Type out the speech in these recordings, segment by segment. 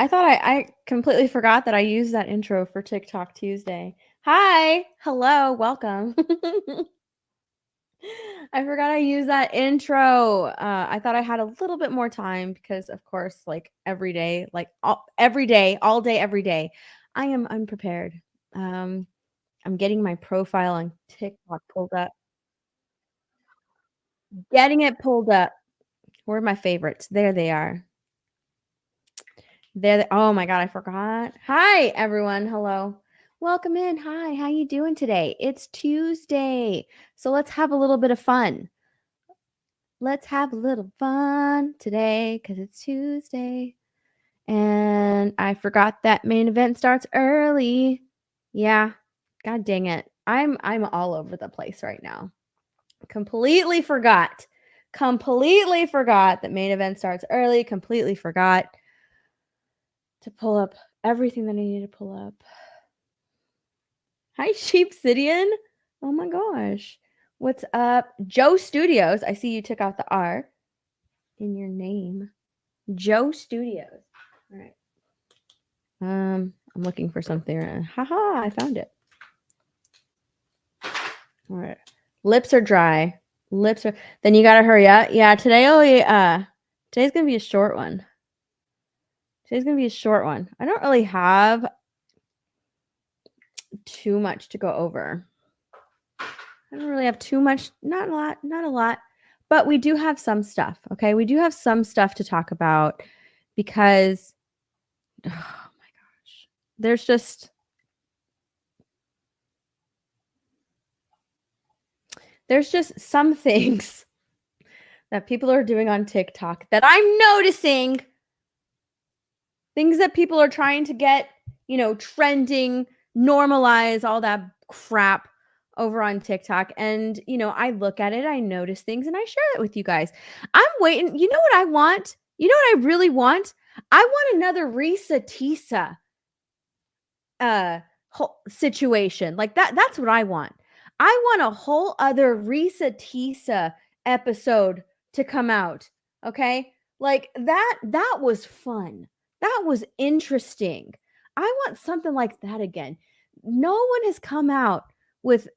I thought I completely forgot that I used that intro for TikTok Tuesday. Hi, hello, welcome. I forgot I used that intro. I thought I had a little bit more time because, of course, like every day, every day, all day, every day, I am unprepared. I'm getting my profile on TikTok pulled up. Getting it pulled up. Where are my favorites? There they are. Oh my god, I forgot. Hi everyone. Hello. Welcome in. Hi, how you doing today? It's Tuesday. So let's have a little bit of fun. Let's have a little fun today cuz it's Tuesday. And I forgot that main event starts early. Yeah. God dang it. I'm all over the place right now. Completely forgot that main event starts early. Completely forgot to pull up everything that I need to pull up. Hi, Sheepsidian. Oh my gosh. What's up? Joe Studios. I see you took out the R in your name. Joe Studios. All right. I'm looking for something. Haha, I found it. All right. Lips are dry. Then you gotta hurry up. Yeah, today's gonna be a short one. I don't really have too much to go over. I don't really have too much, not a lot, but we do have some stuff, okay? We do have some stuff to talk about because, oh my gosh, there's just some things that people are doing on TikTok that I'm noticing. Things that people are trying to get, trending, normalize, all that crap over on TikTok. And, I look at it, I notice things, and I share it with you guys. I'm waiting. You know what I want? You know what I really want? I want another Risa Tisa situation. Like that's what I want. I want a whole other Risa Tisa episode to come out. Okay? Like that was fun. That was interesting. I want something like that again. No one has come out with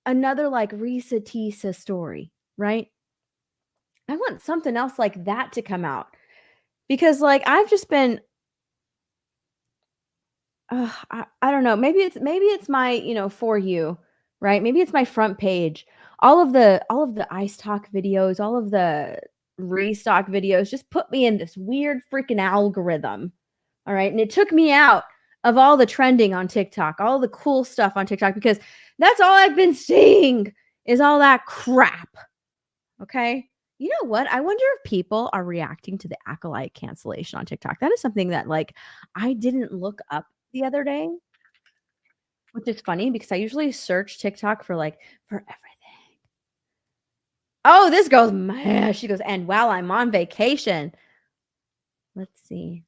another like Risa Tisa story, right? I want something else like that to come out. Because like I've just been I don't know. Maybe it's my, for you, right? Maybe it's my front page. All of the ice talk videos, all of the restock videos just put me in this weird freaking algorithm. All right? And it took me out of all the trending on TikTok, all the cool stuff on TikTok because that's all I've been seeing is all that crap. Okay? You know what? I wonder if people are reacting to the Acolyte cancellation on TikTok. That is something that like I didn't look up the other day, which is funny because I usually search TikTok for everything. Oh, this girl's mad. She goes, and while I'm on vacation, let's see.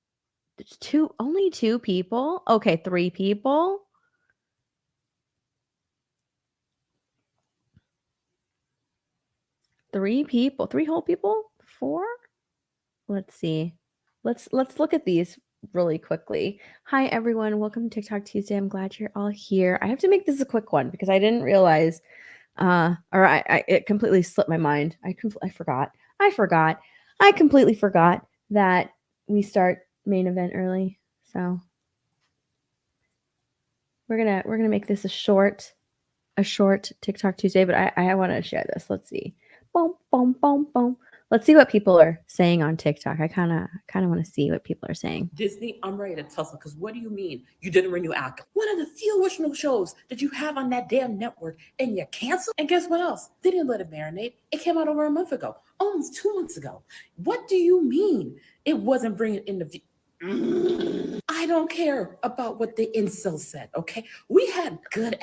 There's only two people. Okay, three people. Three whole people? Four? Let's see. Let's look at these really quickly. Hi everyone, welcome to TikTok Tuesday. I'm glad you're all here. I have to make this a quick one because I didn't realize it completely slipped my mind. I forgot. I completely forgot that we start main event early. So we're gonna make this a short TikTok Tuesday, but I want to share this. Let's see. Boom, boom, boom, boom. Let's see what people are saying on TikTok. I kind of want to see what people are saying. Disney, I'm ready to tussle because what do you mean you didn't renew Acolyte? One of the few original shows that you have on that damn network and you canceled? And guess what else? They didn't let it marinate. It came out over a month ago, almost 2 months ago. What do you mean it wasn't bringing in the I don't care about what the incel said, okay? We had good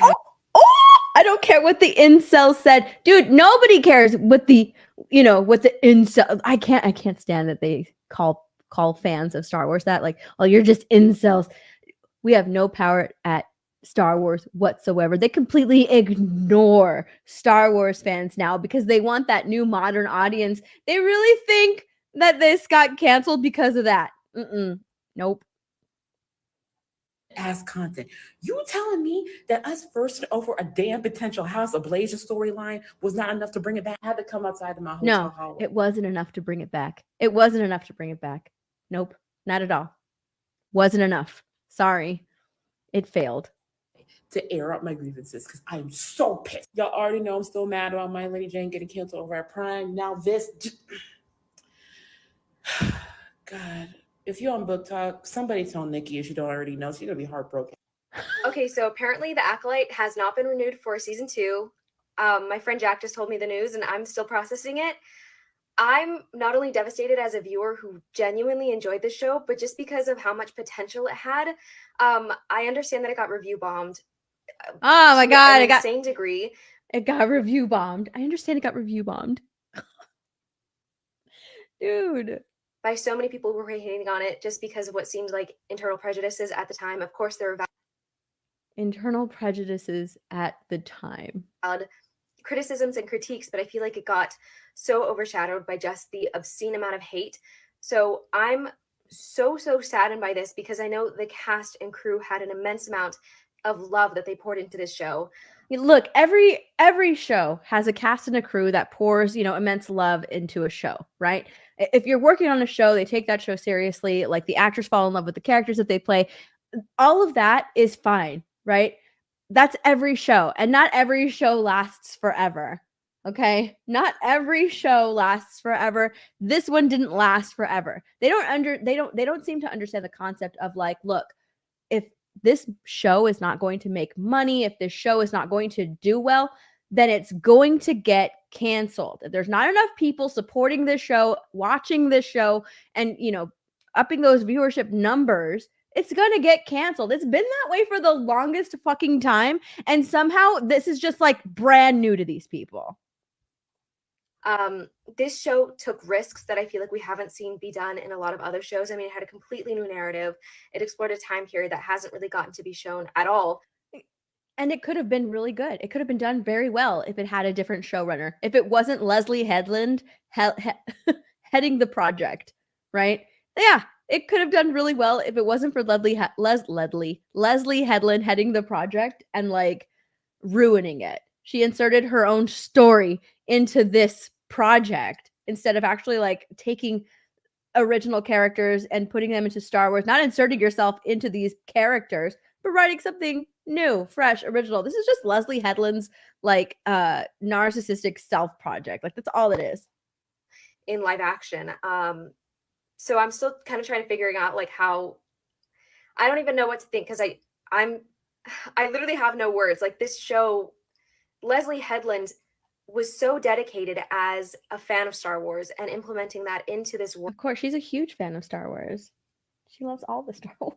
I don't care what the incel said. Dude, nobody cares what the incel. I can't stand that they call fans of Star Wars that like, oh, you're just incels. We have no power at Star Wars whatsoever. They completely ignore Star Wars fans now because they want that new modern audience. They really think that this got canceled because of that. Nope. ass content. You telling me that us first over a damn potential House of Blazer storyline was not enough to bring it back? I had to come outside of my hotel hallway. It wasn't enough to bring it back. It wasn't enough to bring it back. Nope, not at all. Wasn't enough. Sorry. It failed. To air out my grievances because I'm so pissed. Y'all already know I'm still mad about My Lady Jane getting canceled over at Prime. Now this, God, if you're on Book Talk, somebody tell Nikki if she don't already know. She's gonna be heartbroken. Okay, so apparently The Acolyte has not been renewed for season 2. My friend Jack just told me the news, and I'm still processing it. I'm not only devastated as a viewer who genuinely enjoyed the show, but just because of how much potential it had. I understand that it got review bombed. Oh my God, an insane degree. It got review bombed. I understand it got review bombed. Dude. By so many people who were hating on it just because of what seemed like internal prejudices at the time. Of course, there were internal prejudices at the time. Valid criticisms and critiques, but I feel like it got so overshadowed by just the obscene amount of hate. So I'm so saddened by this because I know the cast and crew had an immense amount of love that they poured into this show. Look, every show has a cast and a crew that pours, immense love into a show, right? If you're working on a show, they take that show seriously. Like the actors fall in love with the characters that they play. All of that is fine, right? That's every show, and not every show lasts forever. Okay? Not every show lasts forever. This one didn't last forever. They don't seem to understand the concept of like, look, if this show is not going to make money, if this show is not going to do well, then it's going to get canceled. If there's not enough people supporting this show, watching this show, and upping those viewership numbers, it's gonna get canceled. It's been that way for the longest fucking time, and somehow this is just like brand new to these people. This show took risks that I feel like we haven't seen be done in a lot of other shows. I mean, it had a completely new narrative. It explored a time period that hasn't really gotten to be shown at all. And it could have been really good. It could have been done very well if it had a different showrunner. If it wasn't Leslie Headland heading the project, right? Yeah, it could have done really well if it wasn't for Leslie Headland heading the project and like ruining it. She inserted her own story into this project instead of actually like taking original characters and putting them into Star Wars, not inserting yourself into these characters, but writing something new, fresh, original. This is just Leslie Headland's like narcissistic self project. Like that's all it is. In live action. So I'm still kind of trying to figure out like how, I don't even know what to think because I literally have no words. Like this show, Leslie Headland was so dedicated as a fan of Star Wars and implementing that into this world. Of course, she's a huge fan of Star Wars. She loves all the Star Wars.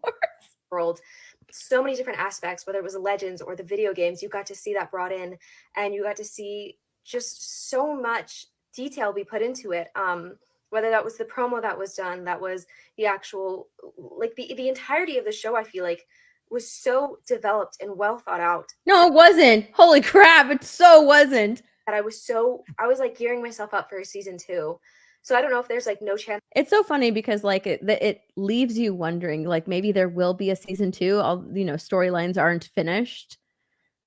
World. So many different aspects, whether it was the Legends or the video games, you got to see that brought in, and you got to see just so much detail be put into it. Whether that was the promo that was done, that was the actual, like the entirety of the show, I feel like was so developed and well thought out. No, it wasn't. Holy crap, it so wasn't. That I was like gearing myself up for season 2. So I don't know if there's like no chance. It's so funny because like it leaves you wondering like maybe there will be a season 2. All storylines aren't finished.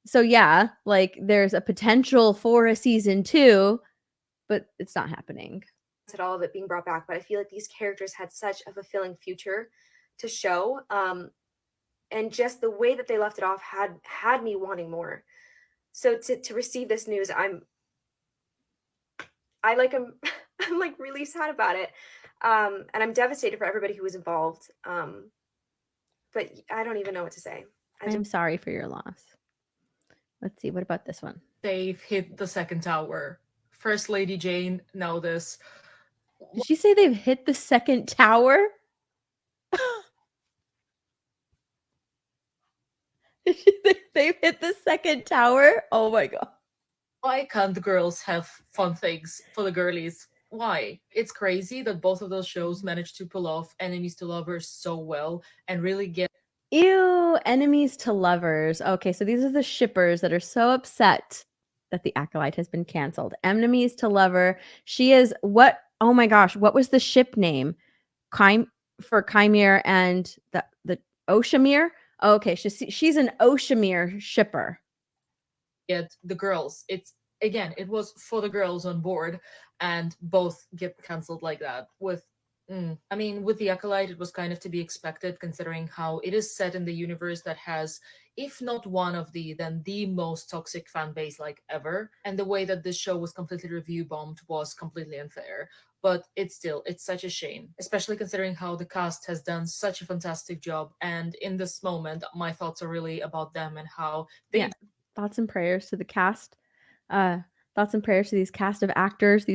So yeah, like there's a potential for a season 2, but it's not happening. At all of it being brought back, but I feel like these characters had such a fulfilling future to show. And just the way that they left it off had me wanting more. So to receive this news, I'm like really sad about it. And I'm devastated for everybody who was involved. But I don't even know what to say. I'm sorry for your loss. Let's see. What about this one? They've hit the second tower. First Lady Jane, now this. Did she say they've hit the second tower? They've hit the second tower? Oh my god. Why can't the girls have fun things for the girlies? Why? It's crazy that both of those shows managed to pull off enemies to lovers so well and really get... Ew, enemies to lovers. Okay, so these are the shippers that are so upset that the Acolyte has been canceled. Enemies to lover. She is what? Oh my gosh, what was the ship name? For Chimere and the Oshamir? Okay, she's an Oshimir shipper. Get the girls. It's again, it was for the girls on board, and both get cancelled like that. I mean, with the Acolyte, it was kind of to be expected, considering how it is set in the universe that has, if not one of then the most toxic fan base like ever. And the way that this show was completely review bombed was completely unfair. But it's such a shame, especially considering how the cast has done such a fantastic job. And in this moment, my thoughts are really about them and how they. Thoughts and prayers to the cast. Thoughts and prayers to these cast of actors.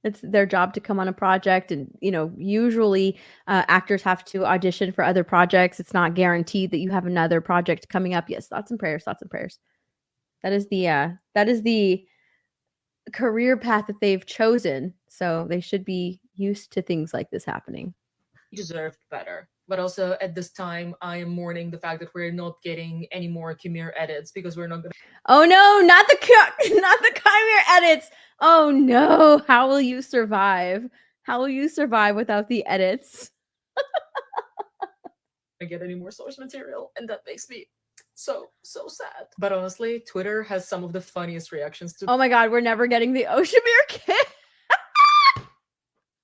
It's their job to come on a project, and usually actors have to audition for other projects. It's not guaranteed that you have another project coming up. Yes, thoughts and prayers. That is the career path that they've chosen, so they should be used to things like this happening. Deserved better. But also at this time, I am mourning the fact that we're not getting any more Chimere edits, because we're not going to. Oh no, not the Chimere edits. Oh no, how will you survive? How will you survive without the edits? I get any more source material, and that makes me so sad. But honestly, Twitter has some of the funniest reactions to. Oh my god, we're never getting the Oshimir kid.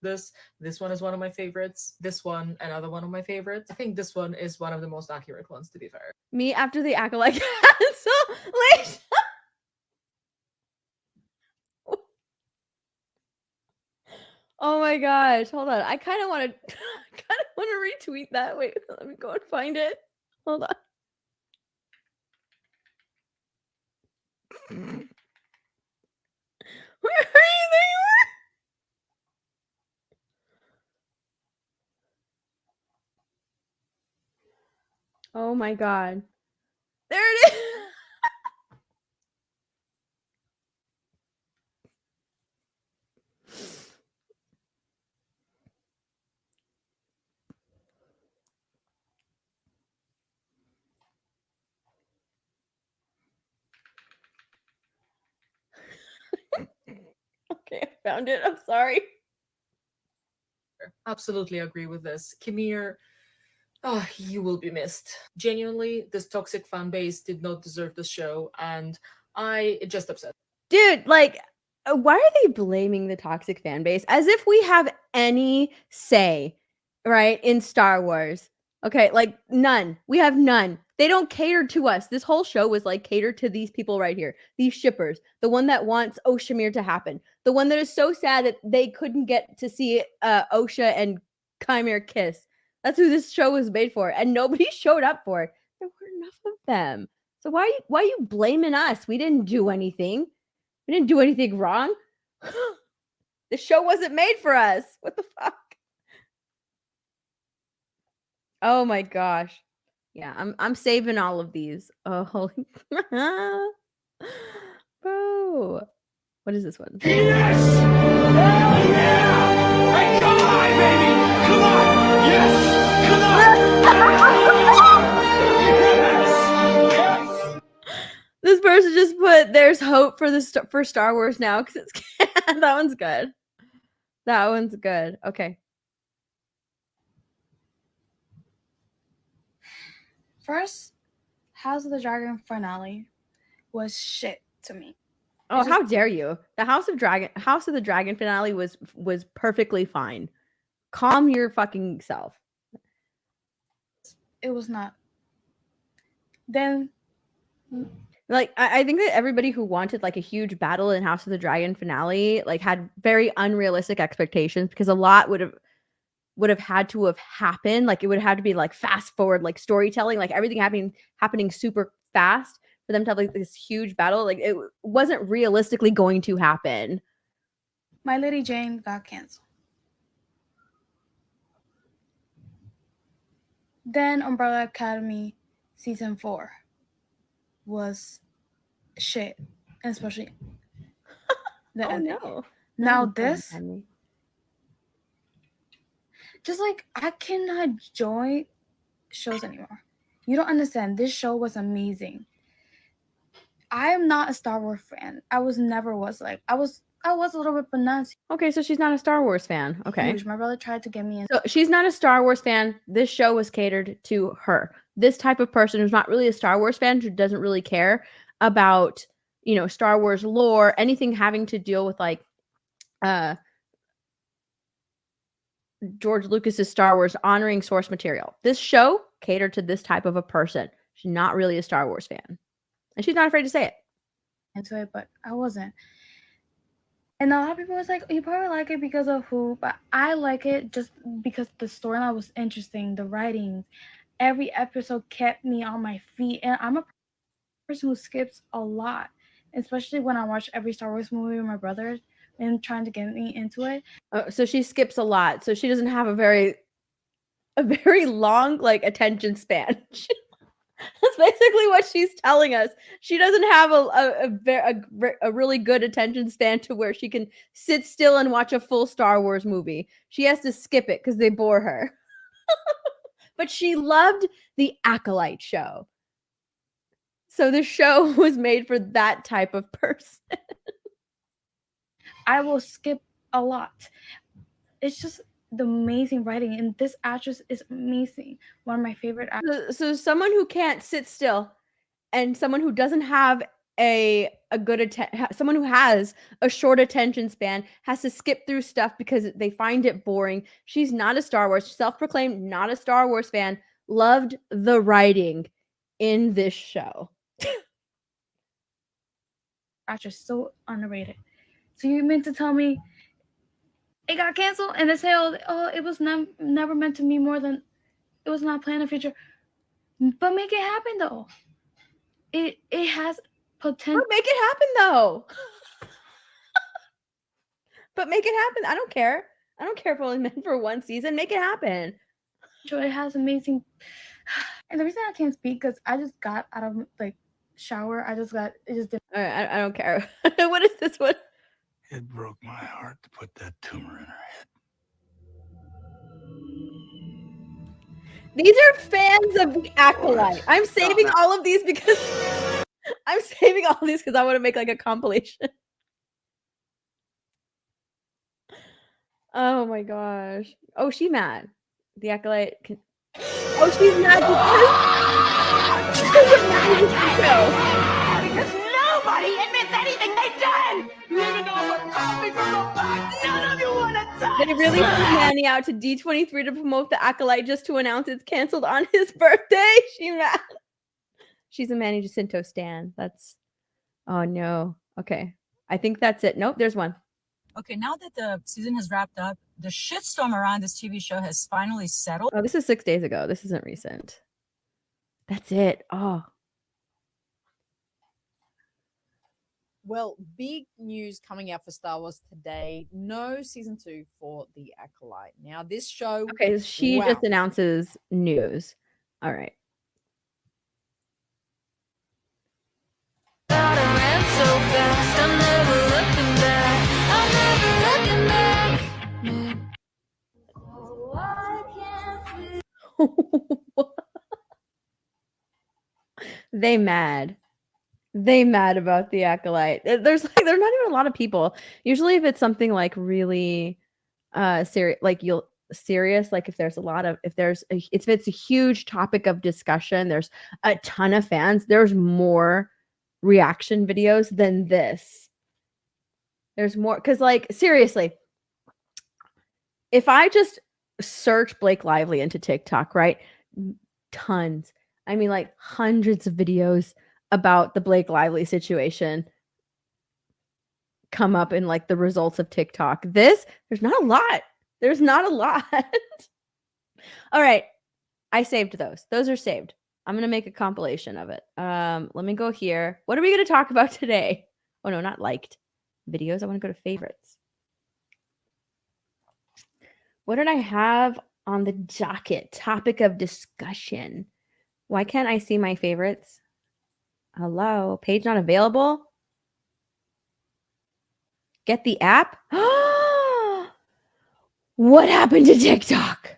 This one is one of my favorites. This one, another one of my favorites. I think this one is one of the most accurate ones, to be fair. Me after the Acolyte cancellation. Oh my gosh, hold on. I kind of want to retweet that. Wait, let me go and find it. Hold on. Where are you? There you are. Oh my god. There it is. Okay, I found it. I'm sorry. Absolutely agree with this. Chimere, you will be missed. Genuinely, this toxic fan base did not deserve the show, and it just upset. Dude, like, why are they blaming the toxic fan base? As if we have any say, right, in Star Wars. Okay, like, none. We have none. They don't cater to us. This whole show was like catered to these people right here, these shippers. The one that wants Oshimir to happen. The one that is so sad that they couldn't get to see Osha and Chimere kiss. That's who this show was made for, and nobody showed up for it. There were enough of them. So why are you blaming us? We didn't do anything. We didn't do anything wrong. The show wasn't made for us. What the fuck? Oh my gosh. Yeah, I'm saving all of these. Oh, holy. Bro. What is this one? Yes! Hell yeah! Hey, come on, baby! Come on! Yes! Come on! Yes! This person just put there's hope for Star Wars now because it's that one's good. That one's good. Okay. First, House of the Dragon finale was shit to me. Oh, how dare you? The House of the Dragon finale was perfectly fine. Calm your fucking self. It was not. Then, like, I think that everybody who wanted like a huge battle in House of the Dragon finale like had very unrealistic expectations, because a lot would have had to have happened. Like, it would have had to be like fast forward, like storytelling, like everything happening super fast for them to have like this huge battle. Like, it wasn't realistically going to happen. My Lady Jane got canceled. Then Umbrella Academy season 4 was shit, and especially the ending. No. Now this, just like, I cannot enjoy shows anymore. You don't understand. This show was amazing. I am not a Star Wars fan. I never was. Like, I I was a little bit, but not Okay, so she's not a Star Wars fan. Okay. huge. My brother tried to get me in. So she's not a Star Wars fan. This show was catered to her. This type of person who's not really a Star Wars fan, who doesn't really care about, Star Wars lore, anything having to deal with like George Lucas's Star Wars, honoring source material. This show catered to this type of a person. She's not really a Star Wars fan. And she's not afraid to say it. Into it, but I wasn't. And a lot of people was like, you probably like it because of who, but I like it just because the storyline was interesting, the writings. Every episode kept me on my feet. And I'm a person who skips a lot, especially when I watch every Star Wars movie with my brother and trying to get me into it. So she skips a lot. So she doesn't have a very long like attention span. That's basically what she's telling us. She doesn't have a really good attention span to where she can sit still and watch a full Star Wars movie. She has to skip it because they bore her. But she loved the Acolyte show. So the show was made for that type of person. I will skip a lot. It's just the amazing writing, and this actress is amazing. One of my favorite actors. So someone who can't sit still, and someone who doesn't have a good someone who has a short attention span has to skip through stuff because they find it boring. She's not a Star Wars, self-proclaimed not a Star Wars fan, loved the writing in this show. Actress, so underrated. So you meant to tell me it got canceled and they say, oh, it was never meant to be more than, it was not planned a feature. But make it happen though. It has potential. But make it happen though. But make it happen. I don't care. I don't care if it only meant for one season. Make it happen. It has amazing. And the reason I can't speak because I just got out of like shower. It just didn't. I don't care. What is this one? It broke my heart to put that tumor in her head. These are fans of the Acolyte. I'm saving all of these because I want to make like a compilation. Oh my gosh. Oh, she's mad. The Acolyte can... Oh, she's mad Because nobody admits anything they've done! Even though we're coming from the back, none of you want to touch! They really put Anie out to D23 to promote the Acolyte just to announce it's canceled on his birthday. She's mad. She's a Manny Jacinto stan. That's... Oh, no. Okay. I think that's it. Nope, there's one. Okay, now that the season has wrapped up, the shitstorm around this TV show has finally settled. Oh, this is 6 days ago. This isn't recent. That's it. Oh. Well, big news coming out for Star Wars today. No season 2 for The Acolyte. Now, this show... Okay, she just announces news. All right. They mad about the Acolyte. There's not even a lot of people. Usually if it's something like really serious, like serious, like if it's a huge topic of discussion, there's a ton of fans, there's more reaction videos than this. There's more, because like seriously, if I just search Blake Lively into TikTok, right? Tons. I mean, like hundreds of videos about the Blake Lively situation come up in like the results of TikTok. There's not a lot. There's not a lot. All right. I saved those. Those are saved. I'm going to make a compilation of it. Let me go here. What are we going to talk about today? Oh, no, not liked videos. I want to go to favorites. What did I have on the docket? Topic of discussion. Why can't I see my favorites? Hello, page not available. Get the app. What happened to TikTok?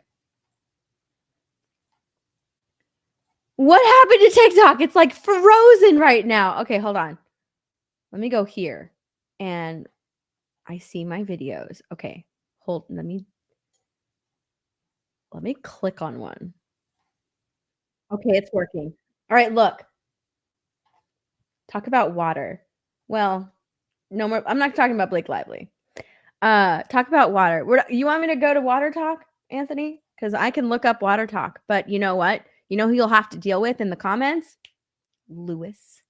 What happened to TikTok? It's like frozen right now. Okay, hold on. Let me go here. And I see my videos. Okay, hold. Let me click on one. Okay, it's working. All right, look. Talk about water. Well, no more. I'm not talking about Blake Lively. Talk about water. You want me to go to water talk, Anthony? Because I can look up water talk. But you know what? You know who you'll have to deal with in the comments? Lewis.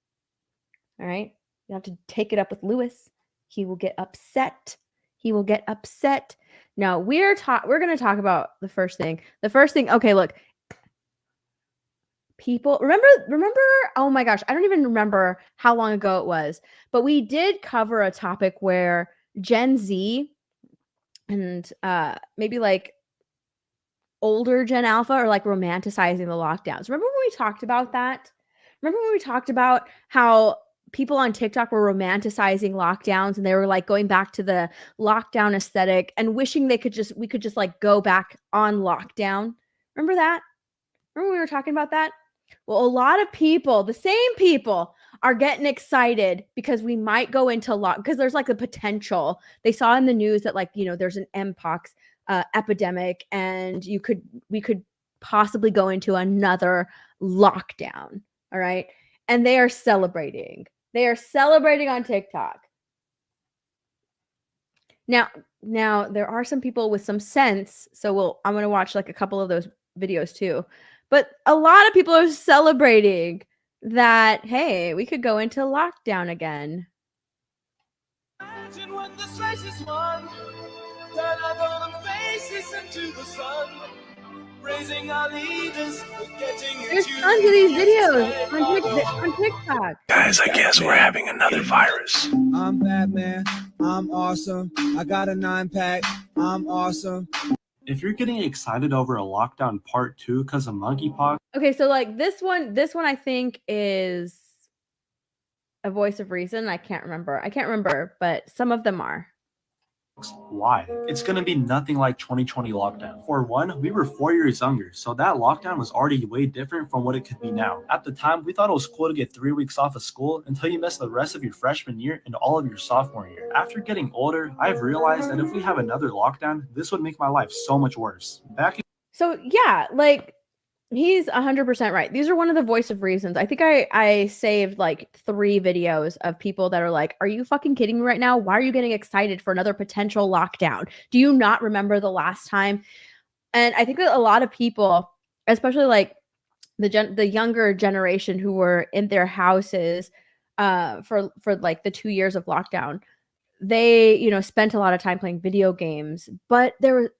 All right. You have to take it up with Lewis. He will get upset. He will get upset. No, we're going to talk about the first thing. The first thing. Okay, look. People remember, oh my gosh, I don't even remember how long ago it was, but we did cover a topic where Gen Z and maybe like older Gen Alpha are like romanticizing the lockdowns. Remember when we talked about that? Remember when we talked about how people on TikTok were romanticizing lockdowns and they were like going back to the lockdown aesthetic and wishing we could just like go back on lockdown. Remember that? Remember we were talking about that? Well, a lot of people, the same people, are getting excited because we might go into because there's like a potential. They saw in the news that like, there's an Mpox epidemic and we could possibly go into another lockdown. All right. And they are celebrating. They are celebrating on TikTok. Now there are some people with some sense. So I'm going to watch like a couple of those videos too. But a lot of people are celebrating that, hey, we could go into lockdown again. Imagine when this race is won, turn our golden faces into the sun, raising our leaders, there's tons of these videos on TikTok. Guys, I guess we're having another virus. I'm Batman. I'm awesome. I got a 9-pack. I'm awesome. If you're getting excited over a lockdown part 2 because of monkeypox. Okay, so like this one I think is a voice of reason. I can't remember, but some of them are. Why? It's going to be nothing like 2020 lockdown. For one, we were 4 years younger, so that lockdown was already way different from what it could be now. At the time, we thought it was cool to get 3 weeks off of school until you missed the rest of your freshman year and all of your sophomore year. After getting older, I've realized that if we have another lockdown, this would make my life so much worse. So yeah, like he's 100% right. These are one of the voice of reasons. I think I saved like 3 videos of people that are like, are you fucking kidding me right now? Why are you getting excited for another potential lockdown? Do you not remember the last time? And I think that a lot of people, especially like the younger generation who were in their houses for like the 2 years of lockdown, they, spent a lot of time playing video games, but they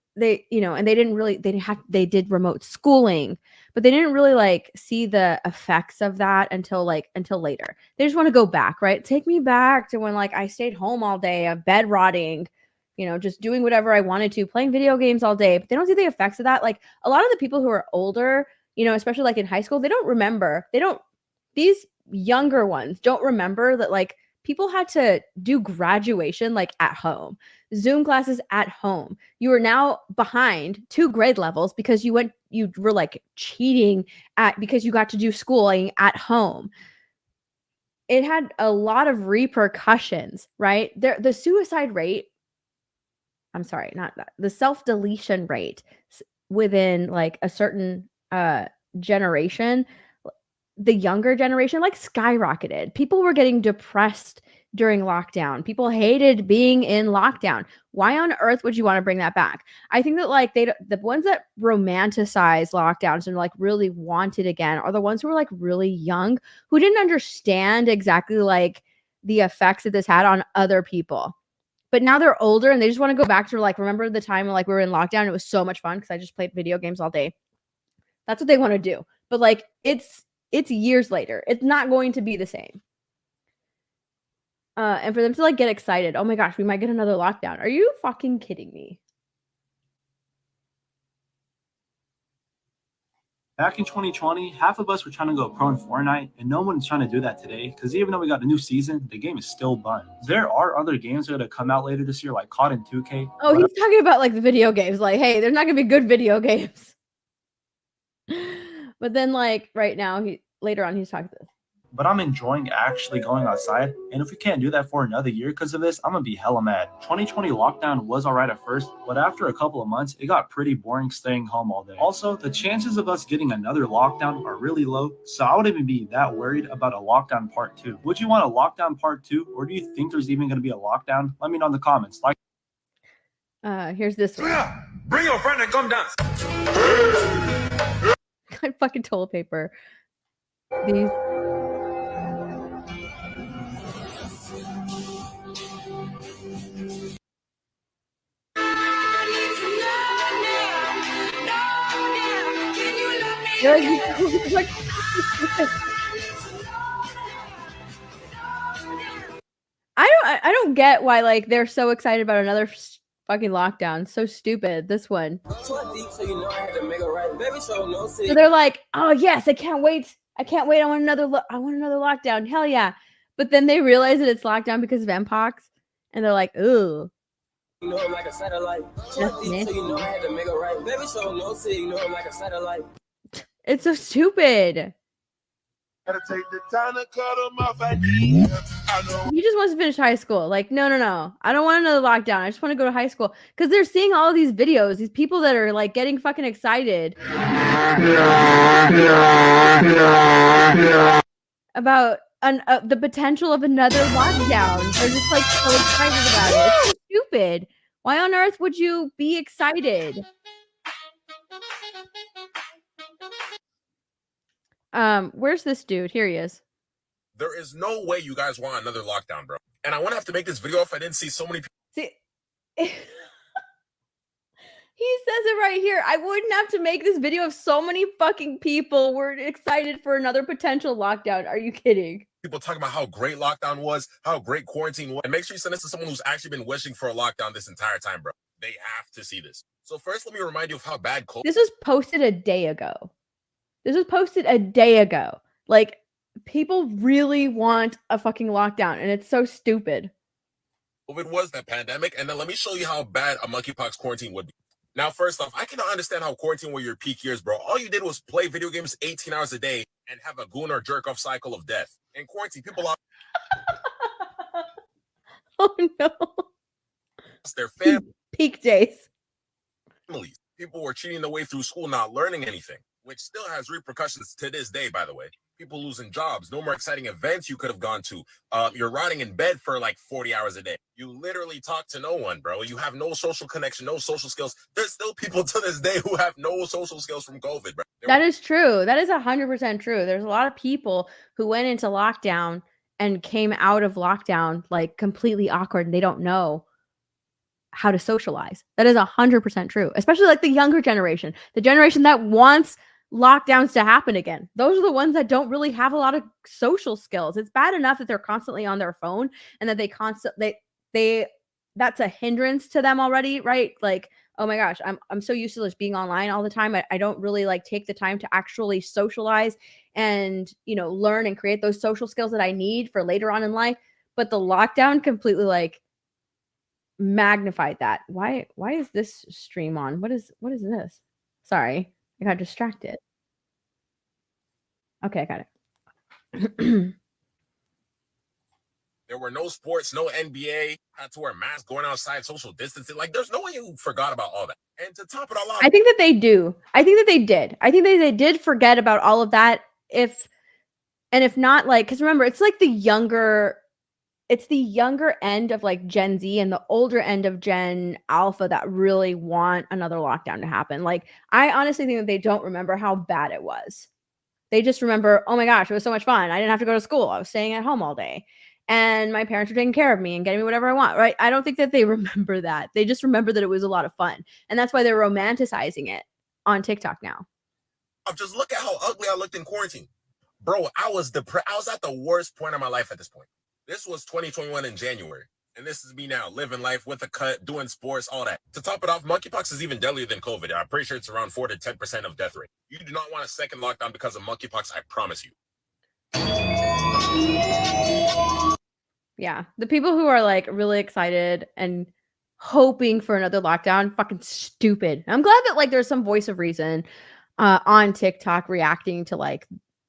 did remote schooling, but they didn't really like see the effects of that until later. They just want to go back, right? Take me back to when like I stayed home all day, bed rotting, just doing whatever I wanted to, playing video games all day, but they don't see the effects of that. Like a lot of the people who are older, especially like in high school, these younger ones don't remember that like people had to do graduation like at home, Zoom classes at home. You are now behind 2 grade levels because you were like cheating because you got to do schooling at home. It had a lot of repercussions, right? The suicide rate, I'm sorry, not that, the self-deletion rate within like a certain generation, the younger generation, like skyrocketed. People were getting depressed during lockdown. People hated being in lockdown. Why on earth would you want to bring that back? I think that like the ones that romanticize lockdowns and like really want it again are the ones who were like really young, who didn't understand exactly like the effects that this had on other people. But now they're older and they just want to go back to like, remember the time when like we were in lockdown? It was so much fun because I just played video games all day. That's what they want to do. But like it's years later. It's not going to be the same. And for them to like get excited, oh my gosh, we might get another lockdown. Are you fucking kidding me? Back in 2020, half of us were trying to go pro in Fortnite, and no one's trying to do that today, because even though we got a new season, the game is still banned. There are other games that are going to come out later this year, like COD and 2K. Oh, he's talking about like the video games. Like, hey, there's not going to be good video games. But then like right now, later on, he's talking this. but I'm enjoying actually going outside. And if we can't do that for another year because of this, I'm gonna be hella mad. 2020 lockdown was alright at first, but after a couple of months, it got pretty boring staying home all day. Also, the chances of us getting another lockdown are really low, so I wouldn't even be that worried about a lockdown part 2. Would you want a lockdown part 2, or do you think there's even gonna be a lockdown? Let me know in the comments. Here's this one. Yeah, bring your friend and come dance. Got fucking toilet paper. These. I don't get why like they're so excited about another fucking lockdown. So stupid. This one. So they're like, oh yes, I can't wait. I can't wait. I want another lockdown. Hell yeah. But then they realize that it's lockdown because of MPOX, and they're like, ooh. You know I'm like a satellite. So you know I had to make it right. Baby, so no see, you know I'm like a satellite. It's so stupid. Gotta take the time to cut them off. I know. He just wants to finish high school. Like, no. I don't want another lockdown. I just want to go to high school. Because they're seeing all of these videos, these people that are like getting fucking excited about the potential of another lockdown. They're just like so excited about it. It's so stupid. Why on earth would you be excited? Where's this dude? Here he is. There is no way you guys want another lockdown, bro. And I wouldn't have to make this video if I didn't see so many people. See, he says it right here. I wouldn't have to make this video if so many fucking people were excited for another potential lockdown. Are you kidding? People talking about how great lockdown was, how great quarantine was. And make sure you send this to someone who's actually been wishing for a lockdown this entire time, bro. They have to see this. So first, let me remind you of how bad COVID. This was posted a day ago. Like, people really want a fucking lockdown, and it's so stupid. COVID was that pandemic, and then let me show you how bad a monkeypox quarantine would be. Now, first off, I cannot understand how quarantine were your peak years, bro. All you did was play video games 18 hours a day and have a goon or jerk off cycle of death. In quarantine, people lost Oh no. their families. Peak days. People were cheating their way through school, not learning anything, which still has repercussions to this day, by the way. People losing jobs, no more exciting events you could have gone to. You're rotting in bed for like 40 hours a day. You literally talk to no one, bro. You have no social connection, no social skills. There's still people to this day who have no social skills from COVID, bro. That is true. That is 100% true. There's a lot of people who went into lockdown and came out of lockdown like completely awkward, and they don't know how to socialize. That is 100% true, especially like the younger generation, the generation that wants lockdowns to happen again. Those are the ones that don't really have a lot of social skills. It's bad enough that they're constantly on their phone and that they that's a hindrance to them already, right? Like, oh my gosh, I'm so used to just being online all the time. I don't really like take the time to actually socialize and, you know, learn and create those social skills that I need for later on in life. But the lockdown completely like magnified that. Why is this stream on? What is this? Sorry, I got distracted. Okay, I got it. There were no sports, no NBA, had to wear masks, going outside, social distancing. Like, there's no way you forgot about all that. And to top it all off, I think that they do. I think that they did. I think they did forget about all of that. If not, like, because remember, it's like the younger end of like Gen Z and the older end of Gen Alpha that really want another lockdown to happen. Like, I honestly think that they don't remember how bad it was. They just remember, oh my gosh, it was so much fun. I didn't have to go to school. I was staying at home all day. And my parents were taking care of me and getting me whatever I want, right? I don't think that they remember that. They just remember that it was a lot of fun. And that's why they're romanticizing it on TikTok now. Just look at how ugly I looked in quarantine. Bro, I was depressed. I was at the worst point of my life at this point. This was 2021 in January. And this is me now, living life with a cut, doing sports, all that. To top it off, monkeypox is even deadlier than COVID. I'm pretty sure it's around 4 to 10% of death rate. You do not want a second lockdown because of monkeypox, I promise you. Yeah, the people who are like really excited and hoping for another lockdown, fucking stupid. I'm glad that like there's some voice of reason on TikTok reacting to like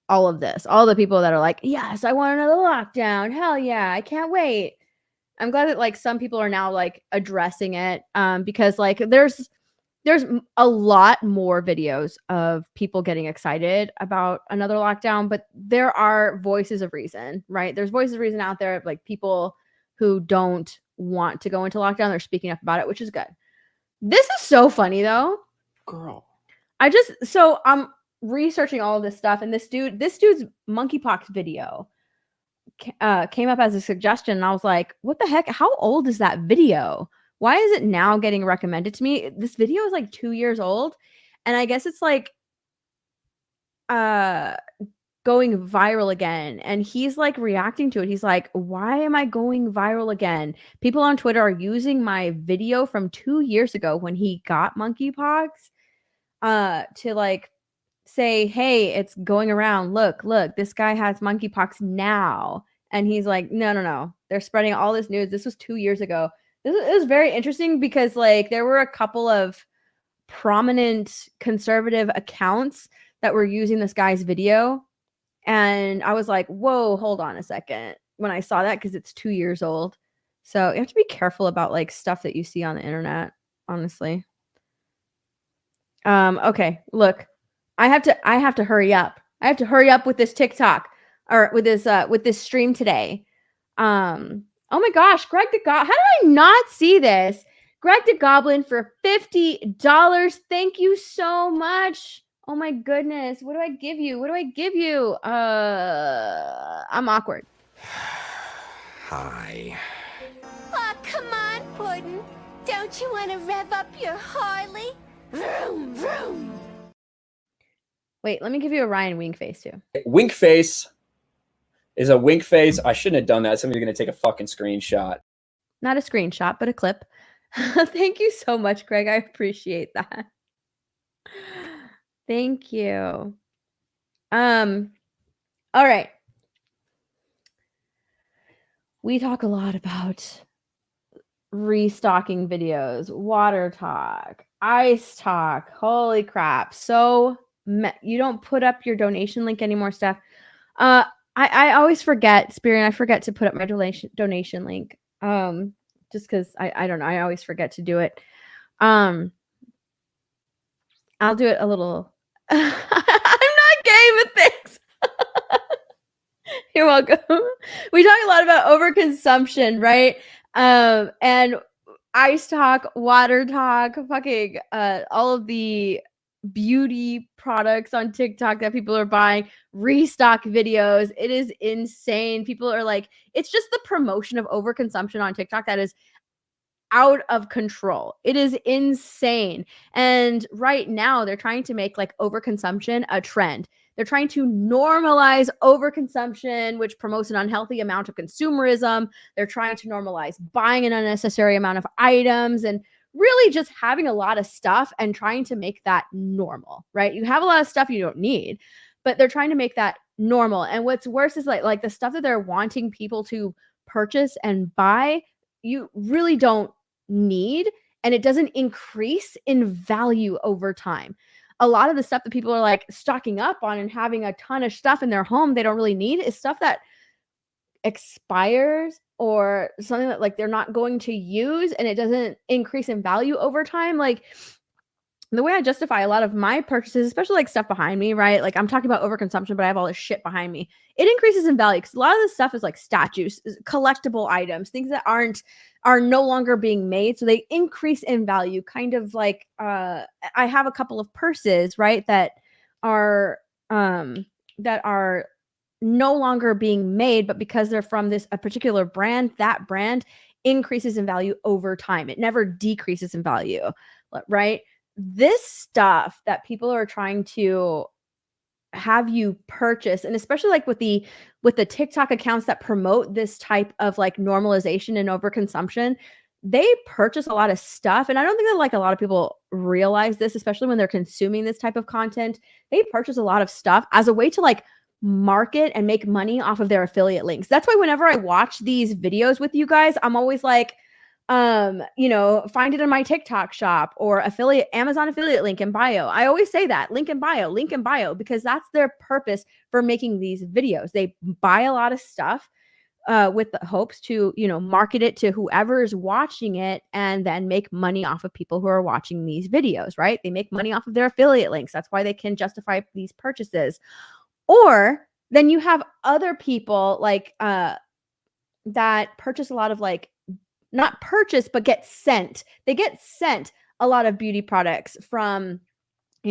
all of this. All the people that are like, yes, I want another lockdown. Hell yeah, I can't wait. I'm glad that like some people are now like addressing it because like there's a lot more videos of people getting excited about another lockdown, but there are voices of reason, right? There's voices of reason out there of like people who don't want to go into lockdown. They're speaking up about it, which is good. This is so funny though. Girl. So I'm researching all of this stuff, and this dude's monkeypox video came up as a suggestion, and I was like, what the heck? How old is that video? Why is it now getting recommended to me? This video is like 2 years old, and I guess it's like going viral again, and he's like reacting to it. He's like, why am I going viral again? People on Twitter are using my video from 2 years ago when he got monkeypox to like say, hey, it's going around. Look, this guy has monkeypox now. And he's like, no. They're spreading all this news. This was 2 years ago. It was very interesting because like there were a couple of prominent conservative accounts that were using this guy's video. And I was like, whoa, hold on a second. When I saw that, because it's 2 years old. So you have to be careful about like stuff that you see on the internet, honestly. Okay, look. I have to hurry up. I have to hurry up with this TikTok or with this stream today. Oh my gosh, Greg the Goblin. How did I not see this? Greg the Goblin for $50. Thank you so much. Oh my goodness. What do I give you? I'm awkward. Hi. Oh, come on, Puddin'. Don't you want to rev up your Harley? Vroom, vroom. Wait, let me give you a Ryan wink face too. Wink face is a wink face. I shouldn't have done that. Somebody's going to take a fucking screenshot. Not a screenshot, but a clip. Thank you so much, Greg. I appreciate that. Thank you. All right. We talk a lot about restocking videos, water talk, ice talk. Holy crap. So you don't put up your donation link anymore, Steph. I always forget, Spirit, I forget to put up my donation link. Just because I don't know, I always forget to do it. I'll do it a little. I'm not gay, but thanks. You're welcome. We talk a lot about overconsumption, right? And ice talk, water talk, fucking all of the beauty products on TikTok that people are buying, restock videos. It is insane. People are like, it's just the promotion of overconsumption on TikTok that is out of control. It is insane. And right now they're trying to make like overconsumption a trend. They're trying to normalize overconsumption, which promotes an unhealthy amount of consumerism. They're trying to normalize buying an unnecessary amount of items and really just having a lot of stuff and trying to make that normal, right? You have a lot of stuff you don't need, but they're trying to make that normal. And what's worse is like the stuff that they're wanting people to purchase and buy, you really don't need, and it doesn't increase in value over time. A lot of the stuff that people are like stocking up on and having a ton of stuff in their home they don't really need is stuff that expires or something that like they're not going to use, and it doesn't increase in value over time. Like the way I justify a lot of my purchases, especially like stuff behind me, right? Like I'm talking about overconsumption, but I have all this shit behind me. It increases in value because a lot of this stuff is like statues, collectible items, things that are no longer being made. So they increase in value, kind of like I have a couple of purses, right, that are no longer being made, but because they're from a particular brand, that brand increases in value over time. It never decreases in value, right? This stuff that people are trying to have you purchase, and especially like with the TikTok accounts that promote this type of like normalization and overconsumption, they purchase a lot of stuff. And I don't think that like a lot of people realize this, especially when they're consuming this type of content. They purchase a lot of stuff as a way to like market and make money off of their affiliate links. That's why whenever I watch these videos with you guys, I'm always like, Find it in my TikTok shop or Amazon affiliate link in bio. I always say that link in bio, because that's their purpose for making these videos. They buy a lot of stuff with the hopes to, market it to whoever is watching it and then make money off of people who are watching these videos, right? They make money off of their affiliate links. That's why they can justify these purchases. Or then you have other people like that purchase a lot of not purchase, but get sent. They get sent a lot of beauty products from,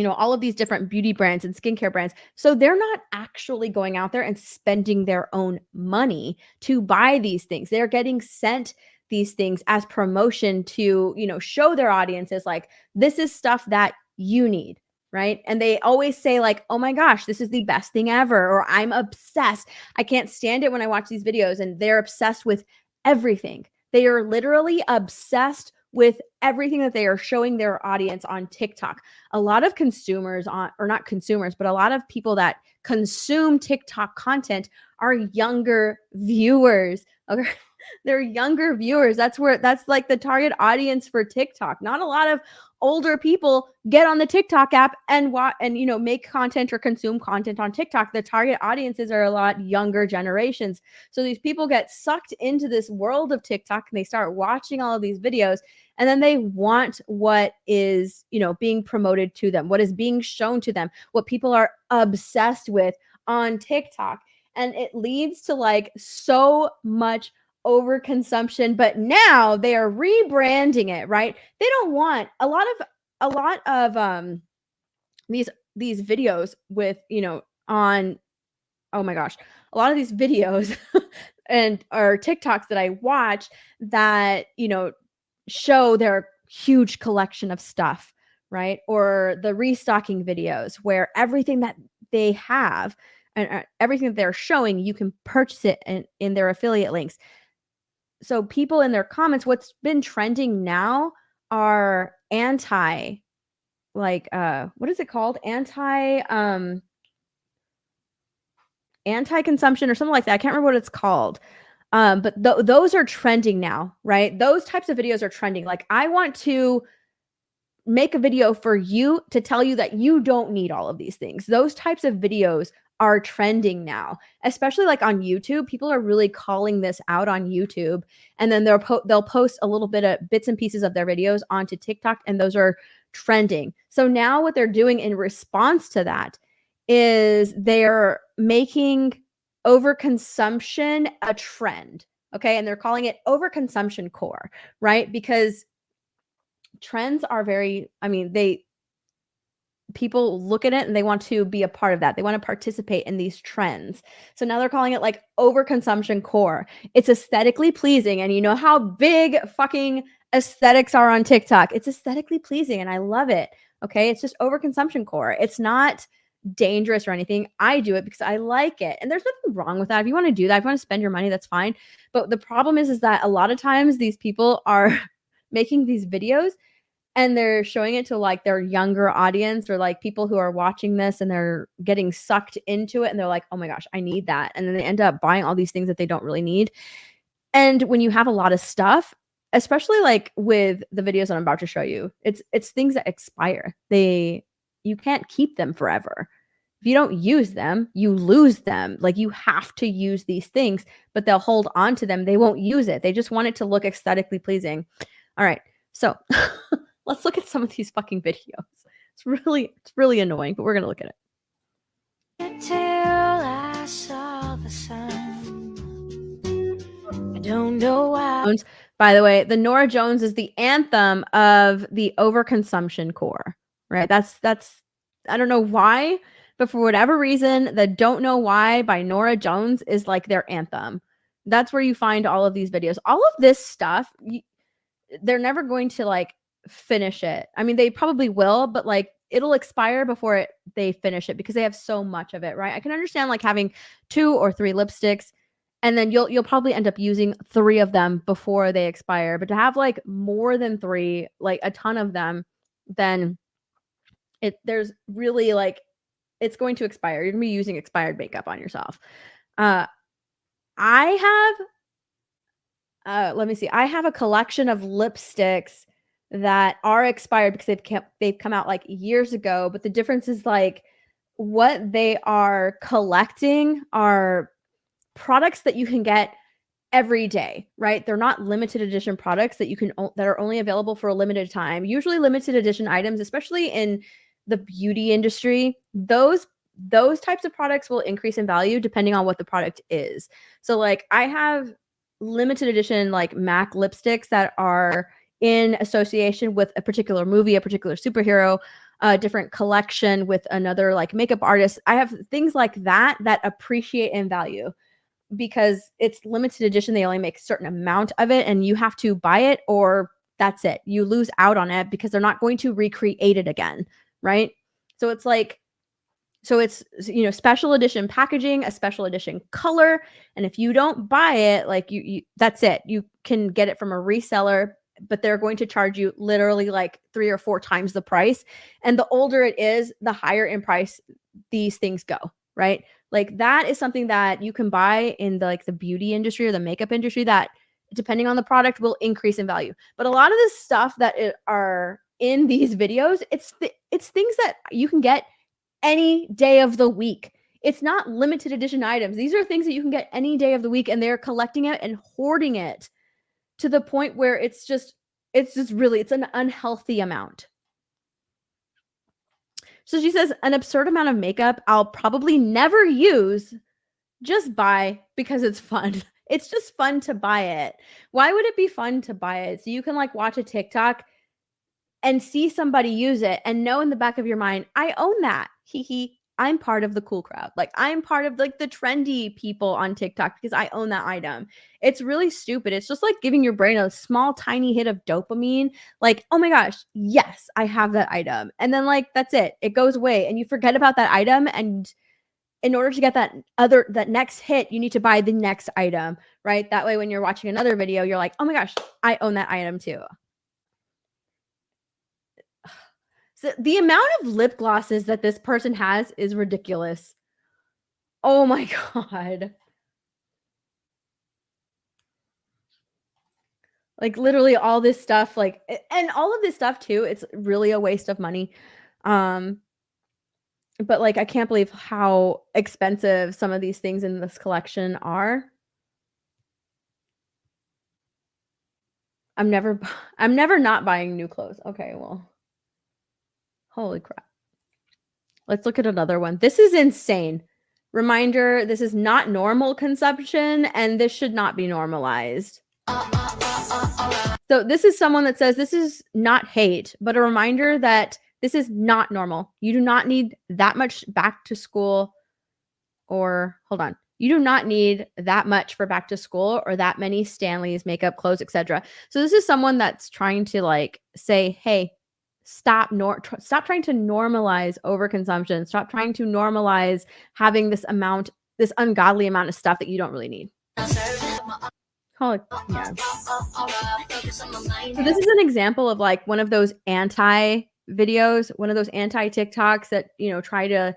all of these different beauty brands and skincare brands. So they're not actually going out there and spending their own money to buy these things. They're getting sent these things as promotion to, show their audiences like, this is stuff that you need. Right. And they always say like, oh my gosh, this is the best thing ever. Or I'm obsessed. I can't stand it when I watch these videos. And they're obsessed with everything. They are literally obsessed with everything that they are showing their audience on TikTok. A lot of consumers or not consumers, but a lot of people that consume TikTok content are younger viewers. Okay. They're younger viewers. That's like the target audience for TikTok. Not a lot of older people get on the TikTok app and make content or consume content on TikTok. The target audiences are a lot younger generations. So these people get sucked into this world of TikTok and they start watching all of these videos, and then they want what is, being promoted to them, what is being shown to them, what people are obsessed with on TikTok. And it leads to like so much overconsumption, but now they are rebranding it, right? They don't want a lot of these videos with, on, oh my gosh, a lot of these videos and or TikToks that I watch that, show their huge collection of stuff, right? Or the restocking videos where everything that they have and everything that they're showing, you can purchase it in their affiliate links. So people in their comments, what's been trending now are what is it called? Anti-consumption or something like that. I can't remember what it's called. But those are trending now, right? Those types of videos are trending. Like, I want to make a video for you to tell you that you don't need all of these things. Those types of videos are trending now, especially like on YouTube. People are really calling this out on YouTube, and then they'll post a little bit of bits and pieces of their videos onto TikTok, and those are trending. So now what they're doing in response to that is they're making overconsumption a trend, okay? And they're calling it overconsumption core, right? Because trends are people look at it and they want to be a part of that. They want to participate in these trends. So now they're calling it like overconsumption core. It's aesthetically pleasing. And you know how big fucking aesthetics are on TikTok. It's aesthetically pleasing and I love it. Okay. It's just overconsumption core. It's not dangerous or anything. I do it because I like it. And there's nothing wrong with that. If you want to do that, if you want to spend your money, that's fine. But the problem is that a lot of times these people are making these videos and they're showing it to like their younger audience or like people who are watching this and they're getting sucked into it and they're like, oh my gosh, I need that. And then they end up buying all these things that they don't really need. And when you have a lot of stuff, especially like with the videos that I'm about to show you, it's things that expire. You can't keep them forever. If you don't use them, you lose them. Like, you have to use these things, but they'll hold on to them. They won't use it. They just want it to look aesthetically pleasing. All right. So let's look at some of these fucking videos. It's really annoying, but we're going to look at it. Till I saw the sun. I don't know why. By the way, the Norah Jones is the anthem of the overconsumption core, right? That's I don't know why, but for whatever reason, the Don't Know Why by Norah Jones is like their anthem. That's where you find all of these videos. All of this stuff, they're never going to like finish it. I mean, they probably will, but like it'll expire before they finish it because they have so much of it, right? I can understand like having 2 or 3 lipsticks and then you'll probably end up using 3 of them before they expire. But to have like more than 3, like a ton of them, then there's really like, it's going to expire. You're gonna be using expired makeup on yourself. I have let me see. I have a collection of lipsticks that are expired because they've come out like years ago, but the difference is like what they are collecting are products that you can get every day, right? They're not limited edition products that you can that are only available for a limited time. Usually limited edition items, especially in the beauty industry, those types of products will increase in value depending on what the product is. So like I have limited edition like MAC lipsticks that are in association with a particular movie, a particular superhero, a different collection with another like makeup artist. I have things like that that appreciate in value because it's limited edition. They only make a certain amount of it and you have to buy it or that's it. You lose out on it because they're not going to recreate it again, right? So it's like, so it's, you know, special edition packaging, a special edition color. And if you don't buy it, like you that's it. You can get it from a reseller, but they're going to charge you literally like 3 or 4 times the price. And the older it is, the higher in price these things go, right? Like that is something that you can buy in the like the beauty industry or the makeup industry that depending on the product will increase in value. But a lot of the stuff that are in these videos, it's things that you can get any day of the week. It's not limited edition items. These are things that you can get any day of the week and they're collecting it and hoarding it to the point where it's just really, it's an unhealthy amount. So she says, an absurd amount of makeup I'll probably never use, just buy because it's fun. It's just fun to buy it. Why would it be fun to buy it? So you can like watch a TikTok and see somebody use it and know in the back of your mind, I own that. I'm part of the cool crowd. Like I'm part of like the trendy people on TikTok because I own that item. It's really stupid. It's just like giving your brain a small tiny hit of dopamine. Like, oh my gosh, yes, I have that item. And then like, that's it. It goes away and you forget about that item. And in order to get that next hit, you need to buy the next item, right? That way, when you're watching another video, you're like, oh my gosh, I own that item too. So the amount of lip glosses that this person has is ridiculous. Oh my God. Like literally all this stuff, like, and all of this stuff too, it's really a waste of money. But like, I can't believe how expensive some of these things in this collection are. I'm never not buying new clothes. Okay, well. Holy crap. Let's look at another one. This is insane. Reminder, this is not normal consumption and this should not be normalized. So this is someone that says this is not hate, but a reminder that this is not normal. You do not need that much back to school or hold on. You do not need that much for back to school or that many Stanleys, makeup, clothes, etc. So this is someone that's trying to like say, hey, stop trying to normalize overconsumption. Stop trying to normalize having this ungodly amount of stuff that you don't really need. Holy, yeah. So this is an example of like one of those anti-videos, one of those anti-TikToks that, you know, try to